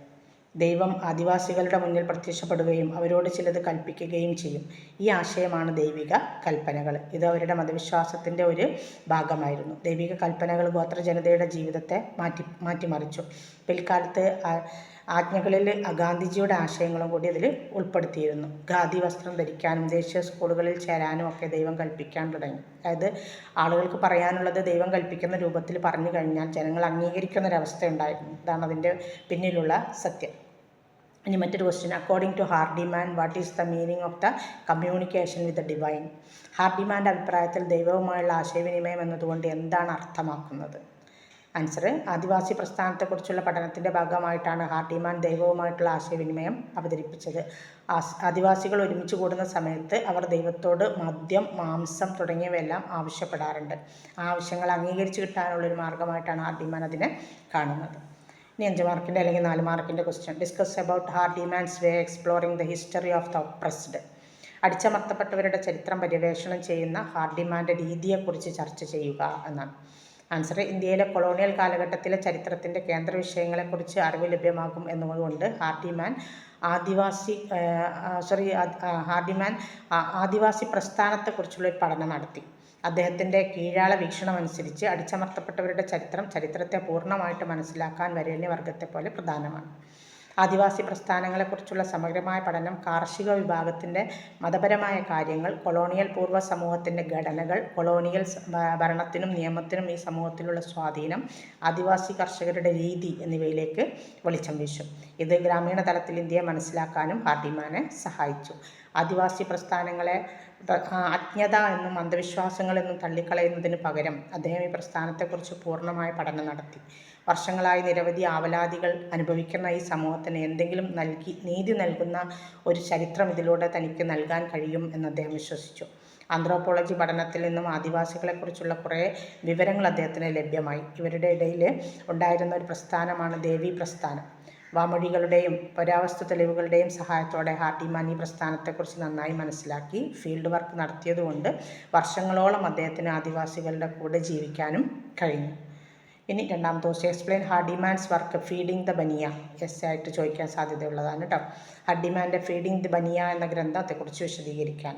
ദൈവം ആദിവാസികളുടെ മുന്നിൽ പ്രത്യക്ഷപ്പെടുകയും അവരോട് ചിലത് കൽപ്പിക്കുകയും ചെയ്യും. ഈ ആശയമാണ് ദൈവിക കൽപ്പനകൾ. ഇത് അവരുടെ മതവിശ്വാസത്തിൻ്റെ ഒരു ഭാഗമായിരുന്നു. ദൈവിക കൽപ്പനകൾ ഗോത്രജനതയുടെ ജീവിതത്തെ മാറ്റിമറിച്ചു. പിൽക്കാലത്ത് ആജ്ഞകളിൽ ഗാന്ധിജിയുടെ ആശയങ്ങളും കൂടി അതിൽ ഉൾപ്പെടുത്തിയിരുന്നു. ഖാദി വസ്ത്രം ധരിക്കാനും ദേശീയ സ്കൂളുകളിൽ ചേരാനും ഒക്കെ ദൈവം കൽപ്പിക്കാൻ തുടങ്ങി. അതായത് ആളുകൾക്ക് പറയാനുള്ളത് ദൈവം കൽപ്പിക്കുന്ന രൂപത്തിൽ പറഞ്ഞു കഴിഞ്ഞാൽ ജനങ്ങൾ അംഗീകരിക്കുന്ന ഒരവസ്ഥ ഉണ്ടായിരുന്നു. ഇതാണ് അതിൻ്റെ പിന്നിലുള്ള സത്യം. ഇനി മറ്റൊരു question. According to Hardiman, what is the meaning of the communication with the divine? ഹാർഡിമാൻ്റെ അഭിപ്രായത്തിൽ ദൈവവുമായുള്ള ആശയവിനിമയം എന്നതുകൊണ്ട് എന്താണ് അർത്ഥമാക്കുന്നത്? ആൻസർ: ആദിവാസി പ്രസ്ഥാനത്തെക്കുറിച്ചുള്ള പഠനത്തിൻ്റെ ഭാഗമായിട്ടാണ് ഹാർഡിമാൻ ദൈവവുമായിട്ടുള്ള ആശയവിനിമയം അവതരിപ്പിച്ചത്. ആദിവാസികൾ ഒരുമിച്ച് കൂടുന്ന സമയത്ത് അവർ ദൈവത്തോട് മദ്യം, മാംസം തുടങ്ങിയവയെല്ലാം ആവശ്യപ്പെടാറുണ്ട്. ആ ആവശ്യങ്ങൾ അംഗീകരിച്ച് കിട്ടാനുള്ളൊരു മാർഗമായിട്ടാണ് ഹാർഡിമാൻ അതിനെ കാണുന്നത്. ഇനി 5 മാർക്കിൻ്റെ അല്ലെങ്കിൽ 4 മാർക്കിൻ്റെ question. Discuss about Hardiman's way exploring the history of the oppressed. അടിച്ചമർത്തപ്പെട്ടവരുടെ ചരിത്രം പര്യവേഷണം ചെയ്യുന്ന ഹാർഡിമാൻ്റെ രീതിയെക്കുറിച്ച് ചർച്ച ചെയ്യുക എന്നാണ്. ആൻസർ: ഇന്ത്യയിലെ കൊളോണിയൽ കാലഘട്ടത്തിലെ ചരിത്രത്തിൻ്റെ കേന്ദ്ര വിഷയങ്ങളെക്കുറിച്ച് അറിവ് ലഭ്യമാകും എന്നതുകൊണ്ട് ഹാർഡിമാൻ ആദിവാസി പ്രസ്ഥാനത്തെക്കുറിച്ചുള്ളൊരു പഠനം നടത്തി. അദ്ദേഹത്തിൻ്റെ കീഴാള വീക്ഷണമനുസരിച്ച് അടിച്ചമർത്തപ്പെട്ടവരുടെ ചരിത്രത്തെ പൂർണ്ണമായിട്ട് മനസ്സിലാക്കാൻ വരേണ്യവർഗത്തെപ്പോലെ പ്രധാനമാണ്. ആദിവാസി പ്രസ്ഥാനങ്ങളെക്കുറിച്ചുള്ള സമഗ്രമായ പഠനം കാർഷിക വിഭാഗത്തിൻ്റെ മതപരമായ കാര്യങ്ങൾ, കൊളോണിയൽ പൂർവ്വ സമൂഹത്തിൻ്റെ ഘടനകൾ, കൊളോണിയൽ ഭരണത്തിനും നിയമത്തിനും ഈ സമൂഹത്തിലുള്ള സ്വാധീനം, ആദിവാസി കർഷകരുടെ രീതി എന്നിവയിലേക്ക് വെളിച്ചം വീശും. ഇത് ഗ്രാമീണ തലത്തിൽ ഇന്ത്യയെ മനസ്സിലാക്കാനും ഹാർഡിമാനെ സഹായിച്ചു. ആദിവാസി പ്രസ്ഥാനങ്ങളെ അജ്ഞത എന്നും അന്ധവിശ്വാസങ്ങളെന്നും തള്ളിക്കളയുന്നതിന് പകരം അദ്ദേഹം ഈ പ്രസ്ഥാനത്തെക്കുറിച്ച് പൂർണ്ണമായ പഠനം നടത്തി. വർഷങ്ങളായി നിരവധി ആവലാതികൾ അനുഭവിക്കുന്ന ഈ സമൂഹത്തിന് എന്തെങ്കിലും നീതി നൽകുന്ന ഒരു ചരിത്രം ഇതിലൂടെ തനിക്ക് നൽകാൻ കഴിയും എന്ന് അദ്ദേഹം വിശ്വസിച്ചു. ആന്ത്രോപോളജി പഠനത്തിൽ നിന്നും ആദിവാസികളെക്കുറിച്ചുള്ള കുറേ വിവരങ്ങൾ അദ്ദേഹത്തിന് ലഭ്യമായി. ഇവരുടെ ഇടയിൽ ഉണ്ടായിരുന്ന ഒരു പ്രസ്ഥാനമാണ് ദേവി പ്രസ്ഥാനം. വാമൊഴികളുടെയും പുരാവസ്തു തെളിവുകളുടെയും സഹായത്തോടെ ഹാർഡിമാൻ ഈ പ്രസ്ഥാനത്തെക്കുറിച്ച് നന്നായി മനസ്സിലാക്കി. ഫീൽഡ് വർക്ക് നടത്തിയതുകൊണ്ട് വർഷങ്ങളോളം അദ്ദേഹത്തിന് ആദിവാസികളുടെ കൂടെ ജീവിക്കാനും കഴിഞ്ഞു. ഇനി 2ാമത്തെ question. Explain Hardiman's work feeding the bania. ആയിട്ട് ചോദിക്കാൻ സാധ്യതയുള്ളതാണ് കേട്ടോ. ഹാർഡിമാൻ്റെ ഫീഡിംഗ് ദി ബനിയ എന്ന ഗ്രന്ഥത്തെക്കുറിച്ച് വിശദീകരിക്കാൻ.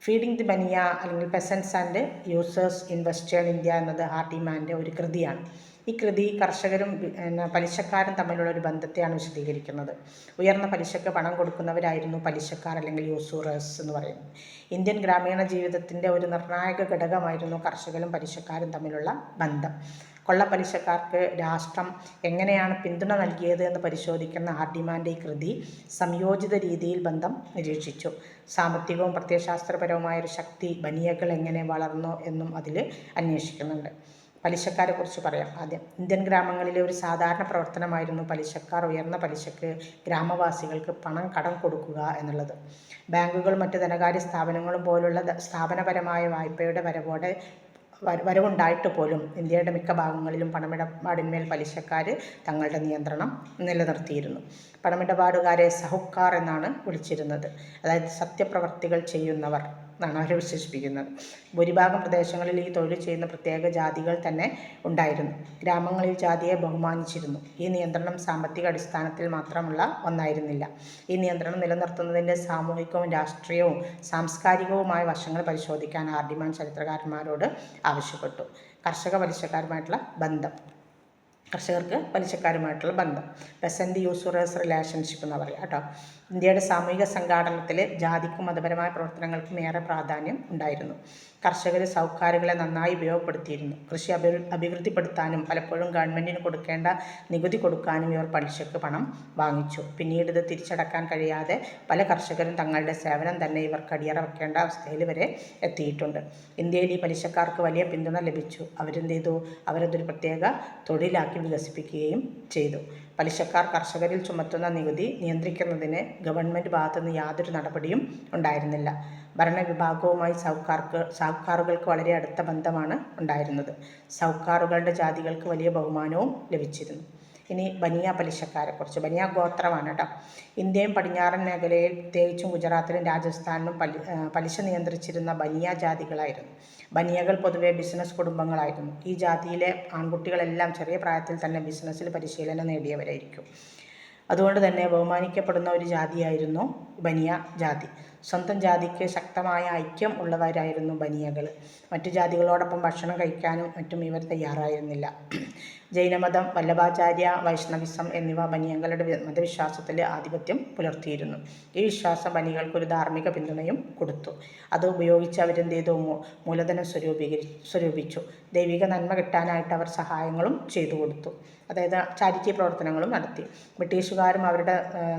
ഫീഡിംഗ് ദി ബനിയ അല്ലെങ്കിൽ പെസൻസ് and users in western India എന്നത് ഹാർഡിമാൻ്റെ ഒരു കൃതിയാണ്. ഈ കൃതി കർഷകരും പലിശക്കാരും തമ്മിലുള്ള ഒരു ബന്ധത്തെയാണ് വിശദീകരിക്കുന്നത്. ഉയർന്ന പലിശക്ക് പണം കൊടുക്കുന്നവരായിരുന്നു പലിശക്കാർ അല്ലെങ്കിൽ യൂസൂറേഴ്സ് എന്ന് പറയുന്നത്. ഇന്ത്യൻ ഗ്രാമീണ ജീവിതത്തിൻ്റെ ഒരു നിർണായക ഘടകമായിരുന്നു കർഷകരും പലിശക്കാരും തമ്മിലുള്ള ബന്ധം. കൊള്ളപ്പലിശക്കാർക്ക് രാഷ്ട്രം എങ്ങനെയാണ് പിന്തുണ നൽകിയത് എന്ന് പരിശോധിക്കുന്ന ഹാർഡിമാൻ്റെ ഈ കൃതി സംയോജിത രീതിയിൽ ബന്ധം നിരീക്ഷിച്ചു. സാമ്പത്തികവും പ്രത്യയശാസ്ത്രപരവുമായൊരു ശക്തി ബനിയകൾ എങ്ങനെ വളർന്നു എന്നും അതിൽ അന്വേഷിക്കുന്നുണ്ട്. പലിശക്കാരെ കുറിച്ച് പറയാം ആദ്യം. ഇന്ത്യൻ ഗ്രാമങ്ങളിലെ ഒരു സാധാരണ പ്രവർത്തനമായിരുന്നു പലിശക്കാർ ഉയർന്ന പലിശക്ക് ഗ്രാമവാസികൾക്ക് പണം കടം കൊടുക്കുക എന്നുള്ളത്. ബാങ്കുകളും മറ്റ് ധനകാര്യ സ്ഥാപനങ്ങളും പോലുള്ള സ്ഥാപനപരമായ വായ്പയുടെ വരവുണ്ടായിട്ട് പോലും ഇന്ത്യയുടെ മിക്ക ഭാഗങ്ങളിലും പണമിടപാടിന്മേൽ പലിശക്കാർ തങ്ങളുടെ നിയന്ത്രണം നിലനിർത്തിയിരുന്നു. പണമിടപാടുകാരെ സഹുക്കാർ എന്നാണ് വിളിച്ചിരുന്നത്. അതായത് സത്യപ്രവർത്തികൾ ചെയ്യുന്നവർ എന്നാണ് അവർ വിശേഷിപ്പിക്കുന്നത്. ഭൂരിഭാഗം പ്രദേശങ്ങളിൽ ഈ തൊഴിൽ ചെയ്യുന്ന പ്രത്യേക ജാതികൾ തന്നെ ഉണ്ടായിരുന്നു. ഗ്രാമങ്ങളിൽ ജാതിയെ ബഹുമാനിച്ചിരുന്നു. ഈ നിയന്ത്രണം സാമ്പത്തിക അടിസ്ഥാനത്തിൽ മാത്രമുള്ള ഒന്നായിരുന്നില്ല. ഈ നിയന്ത്രണം നിലനിർത്തുന്നതിൻ്റെ സാമൂഹികവും രാഷ്ട്രീയവും സാംസ്കാരികവുമായ വശങ്ങൾ പരിശോധിക്കാൻ ഹാർഡിമാൻ ചരിത്രകാരന്മാരോട് ആവശ്യപ്പെട്ടു. കർഷകർക്ക് പലിശക്കാരുമായിട്ടുള്ള ബന്ധം പെസൻ്റ് യൂസുറേഴ്സ് റിലേഷൻഷിപ്പ് എന്ന് പറയുക കേട്ടോ. ഇന്ത്യയുടെ സാമൂഹിക സംഘാടനത്തിൽ ജാതിക്കും മതപരമായ പ്രവർത്തനങ്ങൾക്കും ഏറെ പ്രാധാന്യം ഉണ്ടായിരുന്നു. കർഷകർ സൗക്കാരുകളെ നന്നായി ഉപയോഗപ്പെടുത്തിയിരുന്നു. കൃഷി അഭിവൃദ്ധിപ്പെടുത്താനും പലപ്പോഴും ഗവൺമെൻറ്റിന് കൊടുക്കേണ്ട നികുതി കൊടുക്കാനും ഇവർ പലിശക്ക് പണം വാങ്ങിച്ചു. പിന്നീട് ഇത് തിരിച്ചടക്കാൻ കഴിയാതെ പല കർഷകരും തങ്ങളുടെ സേവനം തന്നെ ഇവർക്ക് അടിയറ വെക്കേണ്ട അവസ്ഥയിൽ വരെ എത്തിയിട്ടുണ്ട്. ഇന്ത്യയിൽ ഈ പലിശക്കാർക്ക് വലിയ പിന്തുണ ലഭിച്ചു. അവരെന്ത് ചെയ്തു? അവരതൊരു പ്രത്യേക തൊഴിലാക്കി വികസിപ്പിക്കുകയും ചെയ്തു. പലിശക്കാർ കർഷകരിൽ ചുമത്തുന്ന നികുതി നിയന്ത്രിക്കുന്നതിന് ഗവൺമെൻറ് ഭാഗത്തുനിന്ന് യാതൊരു നടപടിയും ഉണ്ടായിരുന്നില്ല. ഭരണവിഭാഗവുമായി സൗക്കാറുകൾക്ക് വളരെ അടുത്ത ബന്ധമാണ് ഉണ്ടായിരുന്നത്. സൗക്കാറുകളുടെ ജാതികൾക്ക് വലിയ ബഹുമാനവും ലഭിച്ചിരുന്നു. ഇനി ബനിയ പലിശക്കാരെക്കുറിച്ച്. ബനിയ ഗോത്രമാണ് കേട്ടോ. ഇന്ത്യയും പടിഞ്ഞാറൻ മേഖലയിൽ പ്രത്യേകിച്ചും ഗുജറാത്തിലും രാജസ്ഥാനിലും പലിശ നിയന്ത്രിച്ചിരുന്ന ബനിയ ജാതികളായിരുന്നു. ബനിയകൾ പൊതുവെ ബിസിനസ് കുടുംബങ്ങളായിരുന്നു. ഈ ജാതിയിലെ ആൺകുട്ടികളെല്ലാം ചെറിയ പ്രായത്തിൽ തന്നെ ബിസിനസ്സിൽ പരിശീലനം നേടിയവരായിരിക്കും. അതുകൊണ്ട് തന്നെ ബഹുമാനിക്കപ്പെടുന്ന ഒരു ജാതിയായിരുന്നു ബനിയ ജാതി. സ്വന്തം ജാതിക്ക് ശക്തമായ ഐക്യം ഉള്ളവരായിരുന്നു ബനിയകൾ. മറ്റു ജാതികളോടൊപ്പം ഭക്ഷണം കഴിക്കാനും മറ്റും ഇവർ തയ്യാറായിരുന്നില്ല. ജൈനമതം, വല്ലഭാചാര്യ, വൈഷ്ണവിസം എന്നിവ ബനിയകളുടെ മതവിശ്വാസത്തിൽ ആധിപത്യം പുലർത്തിയിരുന്നു. ഈ വിശ്വാസം ബനികൾക്കൊരു ധാർമ്മിക പിന്തുണയും കൊടുത്തു. അത് ഉപയോഗിച്ച് അവരെന്ത് ചെയ്തു? മൂലധനം സ്വരൂപിച്ചു. ദൈവിക നന്മ കിട്ടാനായിട്ട് അവർ സഹായങ്ങളും ചെയ്തു കൊടുത്തു. അതായത് ചാരിറ്റി പ്രവർത്തനങ്ങളും നടത്തി. ബ്രിട്ടീഷുകാരും അവരുടെ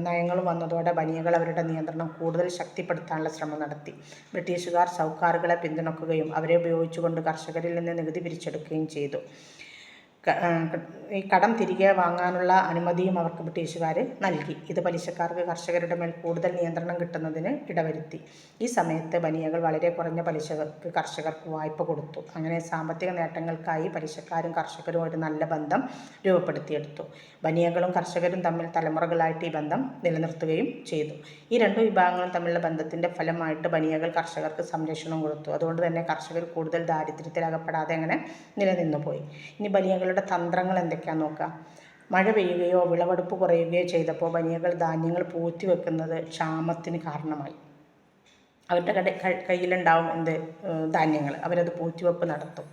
നയങ്ങളും വന്നതോടെ ബനിയകൾ അവരുടെ നിയന്ത്രണം കൂടുതൽ ശക്തിപ്പെടുത്താനുള്ള ശ്രമം നടത്തി. ബ്രിട്ടീഷുകാർ സൗക്കാറുകളെ പിന്തുണക്കുകയും അവരെ ഉപയോഗിച്ചുകൊണ്ട് കർഷകരിൽ നിന്ന് നികുതി പിരിച്ചെടുക്കുകയും ചെയ്തു. ഈ കടം തിരികെ വാങ്ങാനുള്ള അനുമതിയും അവർക്ക് ബ്രിട്ടീഷുകാർ നൽകി. ഇത് പലിശക്കാർക്ക് കർഷകരുടെ മേൽ കൂടുതൽ നിയന്ത്രണം കിട്ടുന്നതിന് ഇടവരുത്തി. ഈ സമയത്ത് ബനിയകൾ വളരെ കുറഞ്ഞ പലിശക്ക് കർഷകർക്ക് വായ്പ കൊടുത്തു. അങ്ങനെ സാമ്പത്തിക നേട്ടങ്ങൾക്കായി പലിശക്കാരും കർഷകരും ഒരു നല്ല ബന്ധം രൂപപ്പെടുത്തിയെടുത്തു. ബനിയകളും കർഷകരും തമ്മിൽ തലമുറകളായിട്ട് ഈ ബന്ധം നിലനിർത്തുകയും ചെയ്തു. ഈ രണ്ടു വിഭാഗങ്ങളും തമ്മിലുള്ള ബന്ധത്തിൻ്റെ ഫലമായിട്ട് ബനിയകൾ കർഷകർക്ക് സംരക്ഷണം കൊടുത്തു. അതുകൊണ്ട് തന്നെ കർഷകർ കൂടുതൽ ദാരിദ്ര്യത്തിലകപ്പെടാതെ അങ്ങനെ നിലനിന്നു പോയി. ഇനി ബനിയകളുടെ തന്ത്രങ്ങൾ എന്തൊക്കെയാണെന്ന് നോക്കാം. മഴ പെയ്യുകയോ വിളവെടുപ്പ് കുറയുകയോ ചെയ്തപ്പോൾ ബനിയകൾ ധാന്യങ്ങൾ പൂഴ്ത്തിവെക്കുന്നത് ക്ഷാമത്തിന് കാരണമായി. അവരുടെ കയ്യിലുണ്ടാവും ധാന്യങ്ങൾ, അവരത് പൂഴ്ത്തിവെപ്പ് നടത്തും.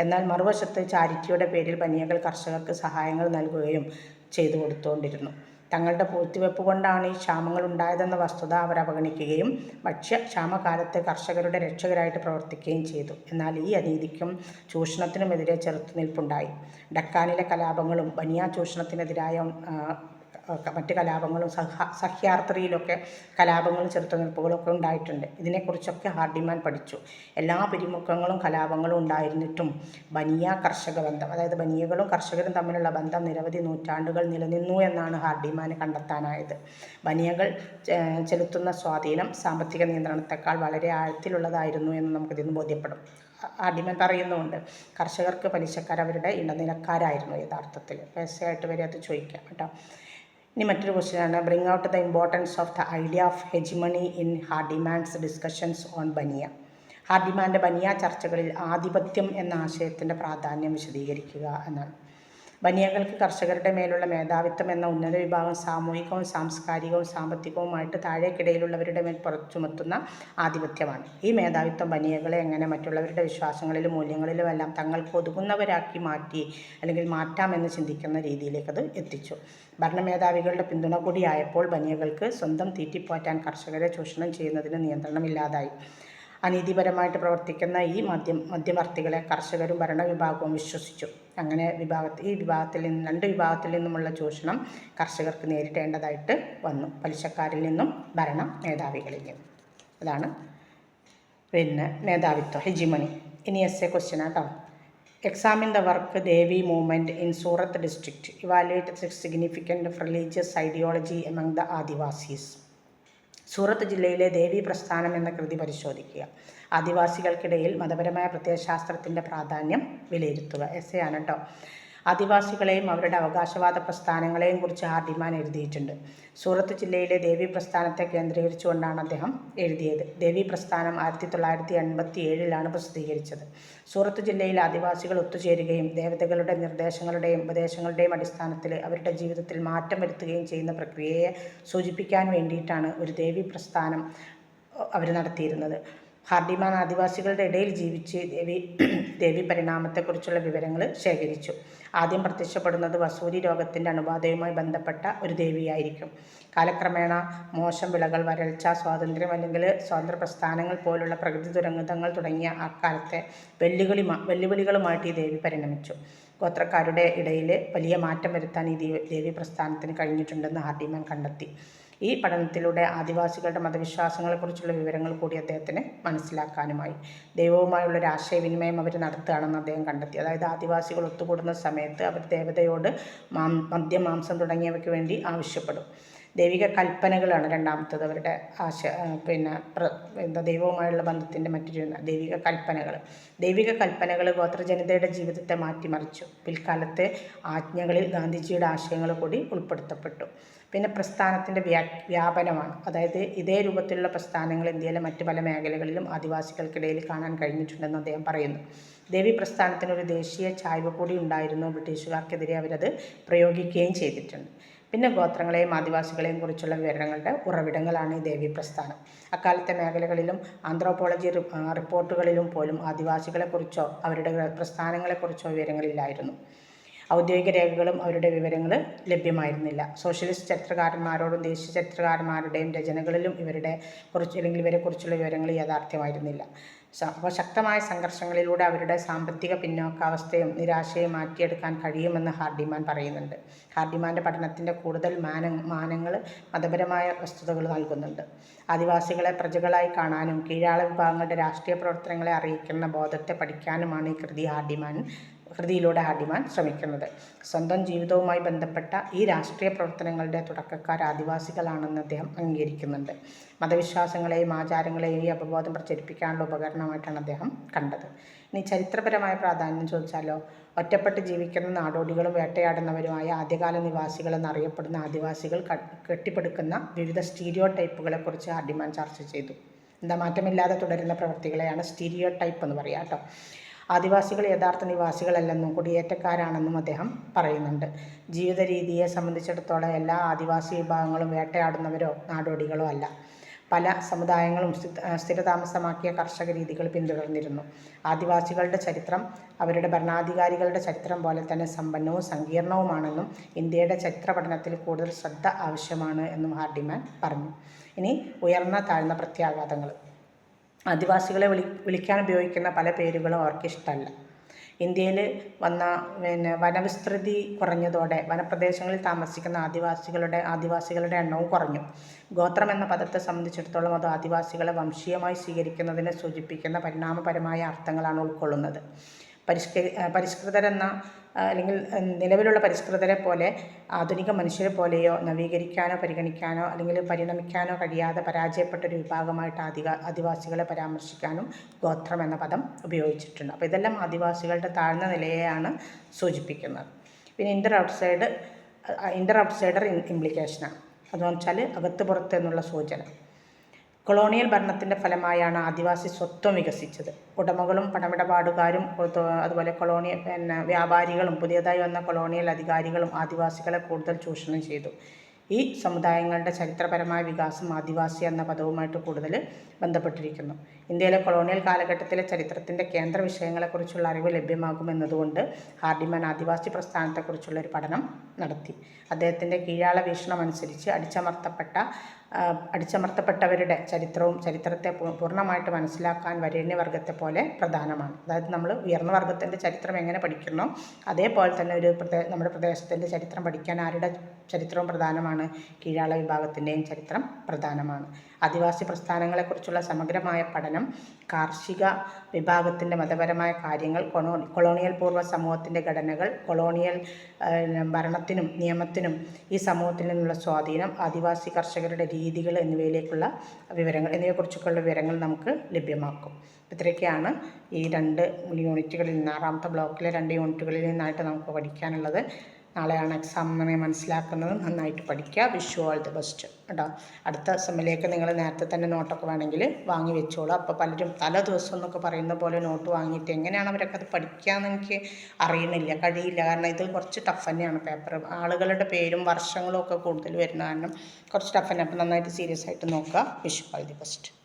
എന്നാൽ മറുവശത്ത് ചാരിറ്റിയുടെ പേരിൽ ബനിയകൾ കർഷകർക്ക് സഹായങ്ങൾ നൽകുകയും ചെയ്തു കൊടുത്തുകൊണ്ടിരുന്നു. തങ്ങളുടെ പൂഴ്ത്തിവെപ്പ് കൊണ്ടാണ് ഈ ക്ഷാമങ്ങൾ ഉണ്ടായതെന്ന വസ്തുത അവർ അവഗണിക്കുകയും ക്ഷാമകാലത്ത് കർഷകരുടെ രക്ഷകരായിട്ട് പ്രവർത്തിക്കുകയും ചെയ്തു. എന്നാൽ ഈ അനീതിക്കും ചൂഷണത്തിനുമെതിരെ ചെറുത്തുനിൽപ്പുണ്ടായി. ഡക്കാനിലെ കലാപങ്ങളും ബനിയ ചൂഷണത്തിനെതിരായ മറ്റ് കലാപങ്ങളും സഹ്യാദ്രിയിലൊക്കെ കലാപങ്ങളും ചെറുത്തുനിൽപ്പുകളൊക്കെ ഉണ്ടായിട്ടുണ്ട്. ഇതിനെക്കുറിച്ചൊക്കെ ഹാർഡിമാൻ പഠിച്ചു. എല്ലാ പിരിമുഖങ്ങളും കലാപങ്ങളും ഉണ്ടായിരുന്നിട്ടും ബനിയ കർഷക ബന്ധം, അതായത് ബനിയകളും കർഷകരും തമ്മിലുള്ള ബന്ധം നിരവധി നൂറ്റാണ്ടുകൾ നിലനിന്നു എന്നാണ് ഹാർഡിമാന് കണ്ടെത്താനായത്. ബനിയകൾ ചെലുത്തുന്ന സ്വാധീനം സാമ്പത്തിക നിയന്ത്രണത്തെക്കാൾ വളരെ ആഴത്തിലുള്ളതായിരുന്നു എന്ന് നമുക്കിതിൽ നിന്ന് ബോധ്യപ്പെടും. ഹാർഡിമാൻ പറയുന്നുണ്ട്, കർഷകർക്ക് പലിശക്കാർ അവരുടെ ഇടനിലക്കാരായിരുന്നു യഥാർത്ഥത്തിൽ. പേഴ്സയായിട്ട് വരെ അത് ചോദിക്കാം കേട്ടോ. ഇനി മറ്റൊരു ക്വസ്റ്റ്യനാണ്, bring out the importance of the idea of hegemony in Hardiman's discussions on bania. ഹാർഡിമാൻ്റെ ബനിയ ചർച്ചകളിൽ ആധിപത്യം എന്ന ആശയത്തിൻ്റെ പ്രാധാന്യം വിശദീകരിക്കുക എന്നാണ്. ബനിയകൾക്ക് കർഷകരുടെ മേലുള്ള മേധാവിത്വം എന്ന ഉന്നത വിഭാഗം സാമൂഹികവും സാംസ്കാരികവും സാമ്പത്തികവുമായിട്ട് താഴേക്കിടയിലുള്ളവരുടെ മേൽ ചുമത്തുന്ന ആധിപത്യമാണ്. ഈ മേധാവിത്വം ബനിയകളെ എങ്ങനെ മറ്റുള്ളവരുടെ വിശ്വാസങ്ങളിലും മൂല്യങ്ങളിലുമെല്ലാം തങ്ങൾക്ക് ഒതുങ്ങുന്നവരാക്കി അല്ലെങ്കിൽ മാറ്റാമെന്ന് ചിന്തിക്കുന്ന രീതിയിലേക്ക് അത് എത്തിച്ചു. ഭരണമേധാവികളുടെ പിന്തുണ കൂടിയായപ്പോൾ ബനിയകൾക്ക് സ്വന്തം തീറ്റിപ്പോറ്റാൻ കർഷകരെ ചൂഷണം ചെയ്യുന്നതിന് നിയന്ത്രണമില്ലാതായി. അനീതിപരമായിട്ട് പ്രവർത്തിക്കുന്ന ഈ മധ്യവർത്തികളെ കർഷകരും ഭരണവിഭാഗവും വിശ്വസിച്ചു. അങ്ങനെ രണ്ട് വിഭാഗത്തിൽ നിന്നുമുള്ള ചൂഷണം കർഷകർക്ക് നേരിടേണ്ടതായിട്ട് വന്നു, പലിശക്കാരിൽ നിന്നും ഭരണ മേധാവികളിൽ നിന്നും. അതാണ് മേധാവിത്വം, ഹെജിമണി. ഇനി എസ്സേ ക്വസ്റ്റ്യൻ ആട്ടോ. Examine the work Devi movement in Surat district. Evaluate the significant of religious ideology among the Adivasis. Surat ജില്ലയിലെ ദേവി പ്രസ്ഥാനം എന്ന കൃതി പരിശോധിക്കുക. ആദിവാസികൾക്കിടയിൽ മതപരമായ പ്രത്യയശാസ്ത്രത്തിൻ്റെ പ്രാധാന്യം വിലയിരുത്തുക. എസ്സേ ആണ് കേട്ടോ. ആദിവാസികളെയും അവരുടെ അവകാശവാദ പ്രസ്ഥാനങ്ങളെയും കുറിച്ച് ഹാർഡിമാൻ എഴുതിയിട്ടുണ്ട്. സൂറത്ത് ജില്ലയിലെ ദേവി പ്രസ്ഥാനത്തെ കേന്ദ്രീകരിച്ചുകൊണ്ടാണ് അദ്ദേഹം എഴുതിയത്. ദേവി പ്രസ്ഥാനം 1987 പ്രസിദ്ധീകരിച്ചത്. സൂറത്ത് ജില്ലയിൽ ആദിവാസികൾ ഒത്തുചേരുകയും ദേവതകളുടെ നിർദ്ദേശങ്ങളുടെയും ഉപദേശങ്ങളുടെയും അടിസ്ഥാനത്തിൽ അവരുടെ ജീവിതത്തിൽ മാറ്റം വരുത്തുകയും ചെയ്യുന്ന പ്രക്രിയയെ സൂചിപ്പിക്കാൻ വേണ്ടിയിട്ടാണ് ഒരു ദേവി പ്രസ്ഥാനം അവർ നടത്തിയിരുന്നത്. ഹാർഡിമാൻ ആദിവാസികളുടെ ഇടയിൽ ജീവിച്ച് ദേവി പരിണാമത്തെക്കുറിച്ചുള്ള വിവരങ്ങൾ ശേഖരിച്ചു. ആദ്യം പ്രത്യക്ഷപ്പെടുന്നത് വസൂരി രോഗത്തിൻ്റെ അണുബാധയുമായി ബന്ധപ്പെട്ട ഒരു ദേവിയായിരിക്കും. കാലക്രമേണ മോശം വിളകൾ, വരൾച്ച, സ്വാതന്ത്ര്യം അല്ലെങ്കിൽ സ്വാതന്ത്ര്യ പ്രസ്ഥാനങ്ങൾ പോലുള്ള പ്രകൃതി ദുരന്തങ്ങൾ തുടങ്ങിയ അക്കാലത്തെ വെല്ലുവിളികളുമായിട്ട് ഈ ദേവി പരിണമിച്ചു. ഗോത്രക്കാരുടെ ഇടയിൽ വലിയ മാറ്റം വരുത്താൻ ഈ ദേവി പ്രസ്ഥാനത്തിന് കഴിഞ്ഞിട്ടുണ്ടെന്ന് ഹാർഡിമാൻ കണ്ടെത്തി. ഈ പഠനത്തിലൂടെ ആദിവാസികളുടെ മതവിശ്വാസങ്ങളെക്കുറിച്ചുള്ള വിവരങ്ങൾ കൂടി അദ്ദേഹത്തിന് മനസ്സിലാക്കാനുമായി. ദൈവവുമായുള്ളൊരു ആശയവിനിമയം അവർ നടത്തുകയാണെന്ന് അദ്ദേഹം കണ്ടെത്തി. അതായത് ആദിവാസികൾ ഒത്തുകൂടുന്ന സമയത്ത് അവർ ദേവതയോട് മദ്യം, മാംസം തുടങ്ങിയവയ്ക്ക് വേണ്ടി ആവശ്യപ്പെടും. ദൈവിക കൽപ്പനകളാണ് രണ്ടാമത്തത് അവരുടെ ദൈവവുമായുള്ള ബന്ധത്തിൻ്റെ മറ്റൊരു ദൈവിക കൽപ്പനകൾ ഗോത്രജനതയുടെ ജീവിതത്തെ മാറ്റിമറിച്ചു. പിൽക്കാലത്തെ ആജ്ഞകളിൽ ഗാന്ധിജിയുടെ ആശയങ്ങൾ കൂടി ഉൾപ്പെടുത്തപ്പെട്ടു. പിന്നെ പ്രസ്ഥാനത്തിൻ്റെ വ്യാപനമാണ്. അതായത് ഇതേ രൂപത്തിലുള്ള പ്രസ്ഥാനങ്ങൾ ഇന്ത്യയിലെ മറ്റ് പല മേഖലകളിലും ആദിവാസികൾക്കിടയിൽ കാണാൻ കഴിഞ്ഞിട്ടുണ്ടെന്ന് അദ്ദേഹം പറയുന്നു. ദേവി പ്രസ്ഥാനത്തിനൊരു ദേശീയ ചായ്വ് കൂടി ഉണ്ടായിരുന്നു. ബ്രിട്ടീഷുകാർക്കെതിരെ അവരത് പ്രയോഗിക്കുകയും ചെയ്തിട്ടുണ്ട്. പിന്നെ ഗോത്രങ്ങളെയും ആദിവാസികളെയും കുറിച്ചുള്ള വിവരങ്ങളുടെ ഉറവിടങ്ങളാണ് ഈ ദേവി പ്രസ്ഥാനം. അക്കാലത്തെ മേഖലകളിലും ആന്ത്രോപോളജി റിപ്പോർട്ടുകളിലും പോലും ആദിവാസികളെക്കുറിച്ചോ അവരുടെ പ്രസ്ഥാനങ്ങളെക്കുറിച്ചോ വിവരങ്ങളില്ലായിരുന്നു. ഔദ്യോഗിക രേഖകളും അവരുടെ വിവരങ്ങൾ ലഭ്യമായിരുന്നില്ല. സോഷ്യലിസ്റ്റ് ചരിത്രകാരന്മാരോടും ദേശീയ ചരിത്രകാരന്മാരുടെയും രചനകളിലും ഇവരെക്കുറിച്ചുള്ള വിവരങ്ങൾ യാഥാർത്ഥ്യമായിരുന്നില്ല. അപ്പോൾ ശക്തമായ സംഘർഷങ്ങളിലൂടെ അവരുടെ സാമ്പത്തിക പിന്നോക്കാവസ്ഥയും നിരാശയും മാറ്റിയെടുക്കാൻ കഴിയുമെന്ന് ഹാർഡിമാൻ പറയുന്നുണ്ട്. ഹാർഡിമാൻ്റെ പഠനത്തിൻ്റെ കൂടുതൽ മാനങ്ങൾ മതപരമായ വസ്തുതകൾ നൽകുന്നുണ്ട്. ആദിവാസികളെ പ്രജകളായി കാണാനും കീഴാള വിഭാഗങ്ങളുടെ രാഷ്ട്രീയ പ്രവർത്തനങ്ങളെ അറിയിക്കുന്ന ബോധത്തെ പഠിക്കാനുമാണ് ഈ കൃതിയിലൂടെ ഹാർഡിമാൻ ശ്രമിക്കുന്നത്. സ്വന്തം ജീവിതവുമായി ബന്ധപ്പെട്ട ഈ രാഷ്ട്രീയ പ്രവർത്തനങ്ങളുടെ തുടക്കക്കാർ ആദിവാസികളാണെന്ന് അദ്ദേഹം അംഗീകരിക്കുന്നുണ്ട്. മതവിശ്വാസങ്ങളെയും ആചാരങ്ങളെയും ഈ അവബോധം പ്രചരിപ്പിക്കാനുള്ള ഉപകരണമായിട്ടാണ് അദ്ദേഹം കണ്ടത്. ഇനി ചരിത്രപരമായ പ്രാധാന്യം ചോദിച്ചാലോ, ഒറ്റപ്പെട്ട് ജീവിക്കുന്ന നാടോടികളും വേട്ടയാടുന്നവരുമായ ആദ്യകാല നിവാസികൾ എന്നറിയപ്പെടുന്ന ആദിവാസികൾ കെട്ടിപ്പടുക്കുന്ന വിവിധ സ്റ്റീരിയോ ടൈപ്പുകളെക്കുറിച്ച് ഹാർഡിമാൻ ചർച്ച ചെയ്തു. മാറ്റമില്ലാതെ തുടരുന്ന പ്രവൃത്തികളെയാണ് സ്റ്റീരിയോ ടൈപ്പ് എന്ന് പറയുക കേട്ടോ. ആദിവാസികൾ യഥാർത്ഥ നിവാസികളല്ലെന്നും കുടിയേറ്റക്കാരാണെന്നും അദ്ദേഹം പറയുന്നുണ്ട്. ജീവിത രീതിയെ സംബന്ധിച്ചിടത്തോളം എല്ലാ ആദിവാസി വിഭാഗങ്ങളും വേട്ടയാടുന്നവരോ നാടോടികളോ അല്ല. പല സമുദായങ്ങളും സ്ഥിരതാമസമാക്കിയ കർഷക രീതികൾ പിന്തുടർന്നിരുന്നു. ആദിവാസികളുടെ ചരിത്രം അവരുടെ ഭരണാധികാരികളുടെ ചരിത്രം പോലെ തന്നെ സമ്പന്നവും സങ്കീർണവുമാണെന്നും ഇന്ത്യയുടെ ചരിത്ര പഠനത്തിൽ കൂടുതൽ ശ്രദ്ധ ആവശ്യമാണ് എന്നും ഹാർഡിമാൻ പറഞ്ഞു. ഇനി ഉയർന്ന താഴ്ന്ന പ്രത്യാഘാതങ്ങൾ. ആദിവാസികളെ വിളിക്കാൻ ഉപയോഗിക്കുന്ന പല പേരുകളും അവർക്കിഷ്ടമല്ല. ഇന്ത്യയിൽ വന്ന വനവിസ്തൃതി കുറഞ്ഞതോടെ വനപ്രദേശങ്ങളിൽ താമസിക്കുന്ന ആദിവാസികളുടെ എണ്ണവും കുറഞ്ഞു. ഗോത്രം എന്ന പദത്തെ സംബന്ധിച്ചിടത്തോളം അത് ആദിവാസികളെ വംശീയമായി സ്വീകരിക്കുന്നതിനെ സൂചിപ്പിക്കുന്ന പരിണാമപരമായ അർത്ഥങ്ങളാണ് ഉൾക്കൊള്ളുന്നത്. പരിഷ്കൃതരെന്ന അല്ലെങ്കിൽ നിലവിലുള്ള പരിഷ്കൃതരെ പോലെ ആധുനിക മനുഷ്യരെ പോലെയോ നവീകരിക്കാനോ പരിഗണിക്കാനോ അല്ലെങ്കിൽ പരിണമിക്കാനോ കഴിയാതെ പരാജയപ്പെട്ടൊരു വിഭാഗമായിട്ട് ആദിവാസികളെ പരാമർശിക്കാനും ഗോത്രം എന്ന പദം ഉപയോഗിച്ചിട്ടുണ്ട്. അപ്പോൾ ഇതെല്ലാം ആദിവാസികളുടെ താഴ്ന്ന നിലയെയാണ് സൂചിപ്പിക്കുന്നത്. പിന്നെ ഇൻ്റർ ഔട്ട്സൈഡർ ഇംപ്ലിക്കേഷനാണ്. അതെന്ന് വെച്ചാൽ അകത്ത് പുറത്ത് എന്നുള്ള സൂചന. കൊളോണിയൽ ഭരണത്തിൻ്റെ ഫലമായാണ് ആദിവാസി സ്വത്വം വികസിച്ചത്. ഉടമകളും പണമിടപാടുകാരും അതുപോലെ വ്യാപാരികളും പുതിയതായി വന്ന കൊളോണിയൽ അധികാരികളും ആദിവാസികളെ കൂടുതൽ ചൂഷണം ചെയ്തു. ഈ സമുദായങ്ങളുടെ ചരിത്രപരമായ വികാസം ആദിവാസി എന്ന പദവുമായിട്ട് കൂടുതൽ ബന്ധപ്പെട്ടിരിക്കുന്നു. ഇന്ത്യയിലെ കൊളോണിയൽ കാലഘട്ടത്തിലെ ചരിത്രത്തിൻ്റെ കേന്ദ്ര വിഷയങ്ങളെക്കുറിച്ചുള്ള അറിവ് ലഭ്യമാകുമെന്നതുകൊണ്ട് ഹാർഡിമാൻ ആദിവാസി പ്രസ്ഥാനത്തെക്കുറിച്ചുള്ള ഒരു പഠനം നടത്തി. അദ്ദേഹത്തിൻ്റെ കീഴാള വീക്ഷണം അനുസരിച്ച് അടിച്ചമർത്തപ്പെട്ടവരുടെ ചരിത്രവും ചരിത്രത്തെ പൂർണ്ണമായിട്ട് മനസ്സിലാക്കാൻ വരേണ്യവർഗത്തെ പോലെ പ്രധാനമാണ്. അതായത് നമ്മൾ ഉയർന്ന വർഗത്തിൻ്റെ ചരിത്രം എങ്ങനെ പഠിക്കുന്നോ അതേപോലെ തന്നെ നമ്മുടെ പ്രദേശത്തിൻ്റെ ചരിത്രം പഠിക്കാൻ ആരുടെ ചരിത്രവും പ്രധാനമാണ്, കീഴാള വിഭാഗത്തിൻ്റെയും ചരിത്രം പ്രധാനമാണ്. ആദിവാസി പ്രസ്ഥാനങ്ങളെക്കുറിച്ചുള്ള സമഗ്രമായ പഠനം, കാർഷിക വിഭാഗത്തിൻ്റെ മതപരമായ കാര്യങ്ങൾ, കൊളോണിയൽ പൂർവ്വ സമൂഹത്തിൻ്റെ ഘടനകൾ, കൊളോണിയൽ ഭരണത്തിനും നിയമത്തിനും ഈ സമൂഹത്തിൽ നിന്നുള്ള സ്വാധീനം, ആദിവാസി കർഷകരുടെ രീതികൾ എന്നിവയെക്കുറിച്ചൊക്കെയുള്ള വിവരങ്ങൾ നമുക്ക് ലഭ്യമാക്കും. ഇത്രയൊക്കെയാണ് ഈ 2 യൂണിറ്റുകളിൽ നിന്ന്, 6ാമത്തെ ബ്ലോക്കിലെ 2 യൂണിറ്റുകളിൽ നിന്നായിട്ട് നമുക്ക് പഠിക്കാനുള്ളത്. നാളെയാണ് എക്സാം എന്ന് മനസ്സിലാക്കുന്നത്. നന്നായിട്ട് പഠിക്കുക. Wish you all the best കേട്ടോ. അടുത്ത സെമ്മിലേക്ക് നിങ്ങൾ നേരത്തെ തന്നെ നോട്ടൊക്കെ വേണമെങ്കിൽ വാങ്ങി വെച്ചോളൂ. അപ്പോൾ പലരും തല ദിവസം എന്നൊക്കെ പറയുന്ന പോലെ നോട്ട് വാങ്ങിയിട്ട് എങ്ങനെയാണ് അവരൊക്കെ അത് പഠിക്കുകയെന്ന് എനിക്ക് അറിയണില്ല, കഴിയില്ല. കാരണം ഇത് കുറച്ച് ടഫ് തന്നെയാണ് പേപ്പർ. ആളുകളുടെ പേരും വർഷങ്ങളും ഒക്കെ കൂടുതൽ വരുന്ന കാരണം കുറച്ച് ടഫ് തന്നെ. അപ്പോൾ നന്നായിട്ട് സീരിയസ് ആയിട്ട് നോക്കുക. Wish you all the best.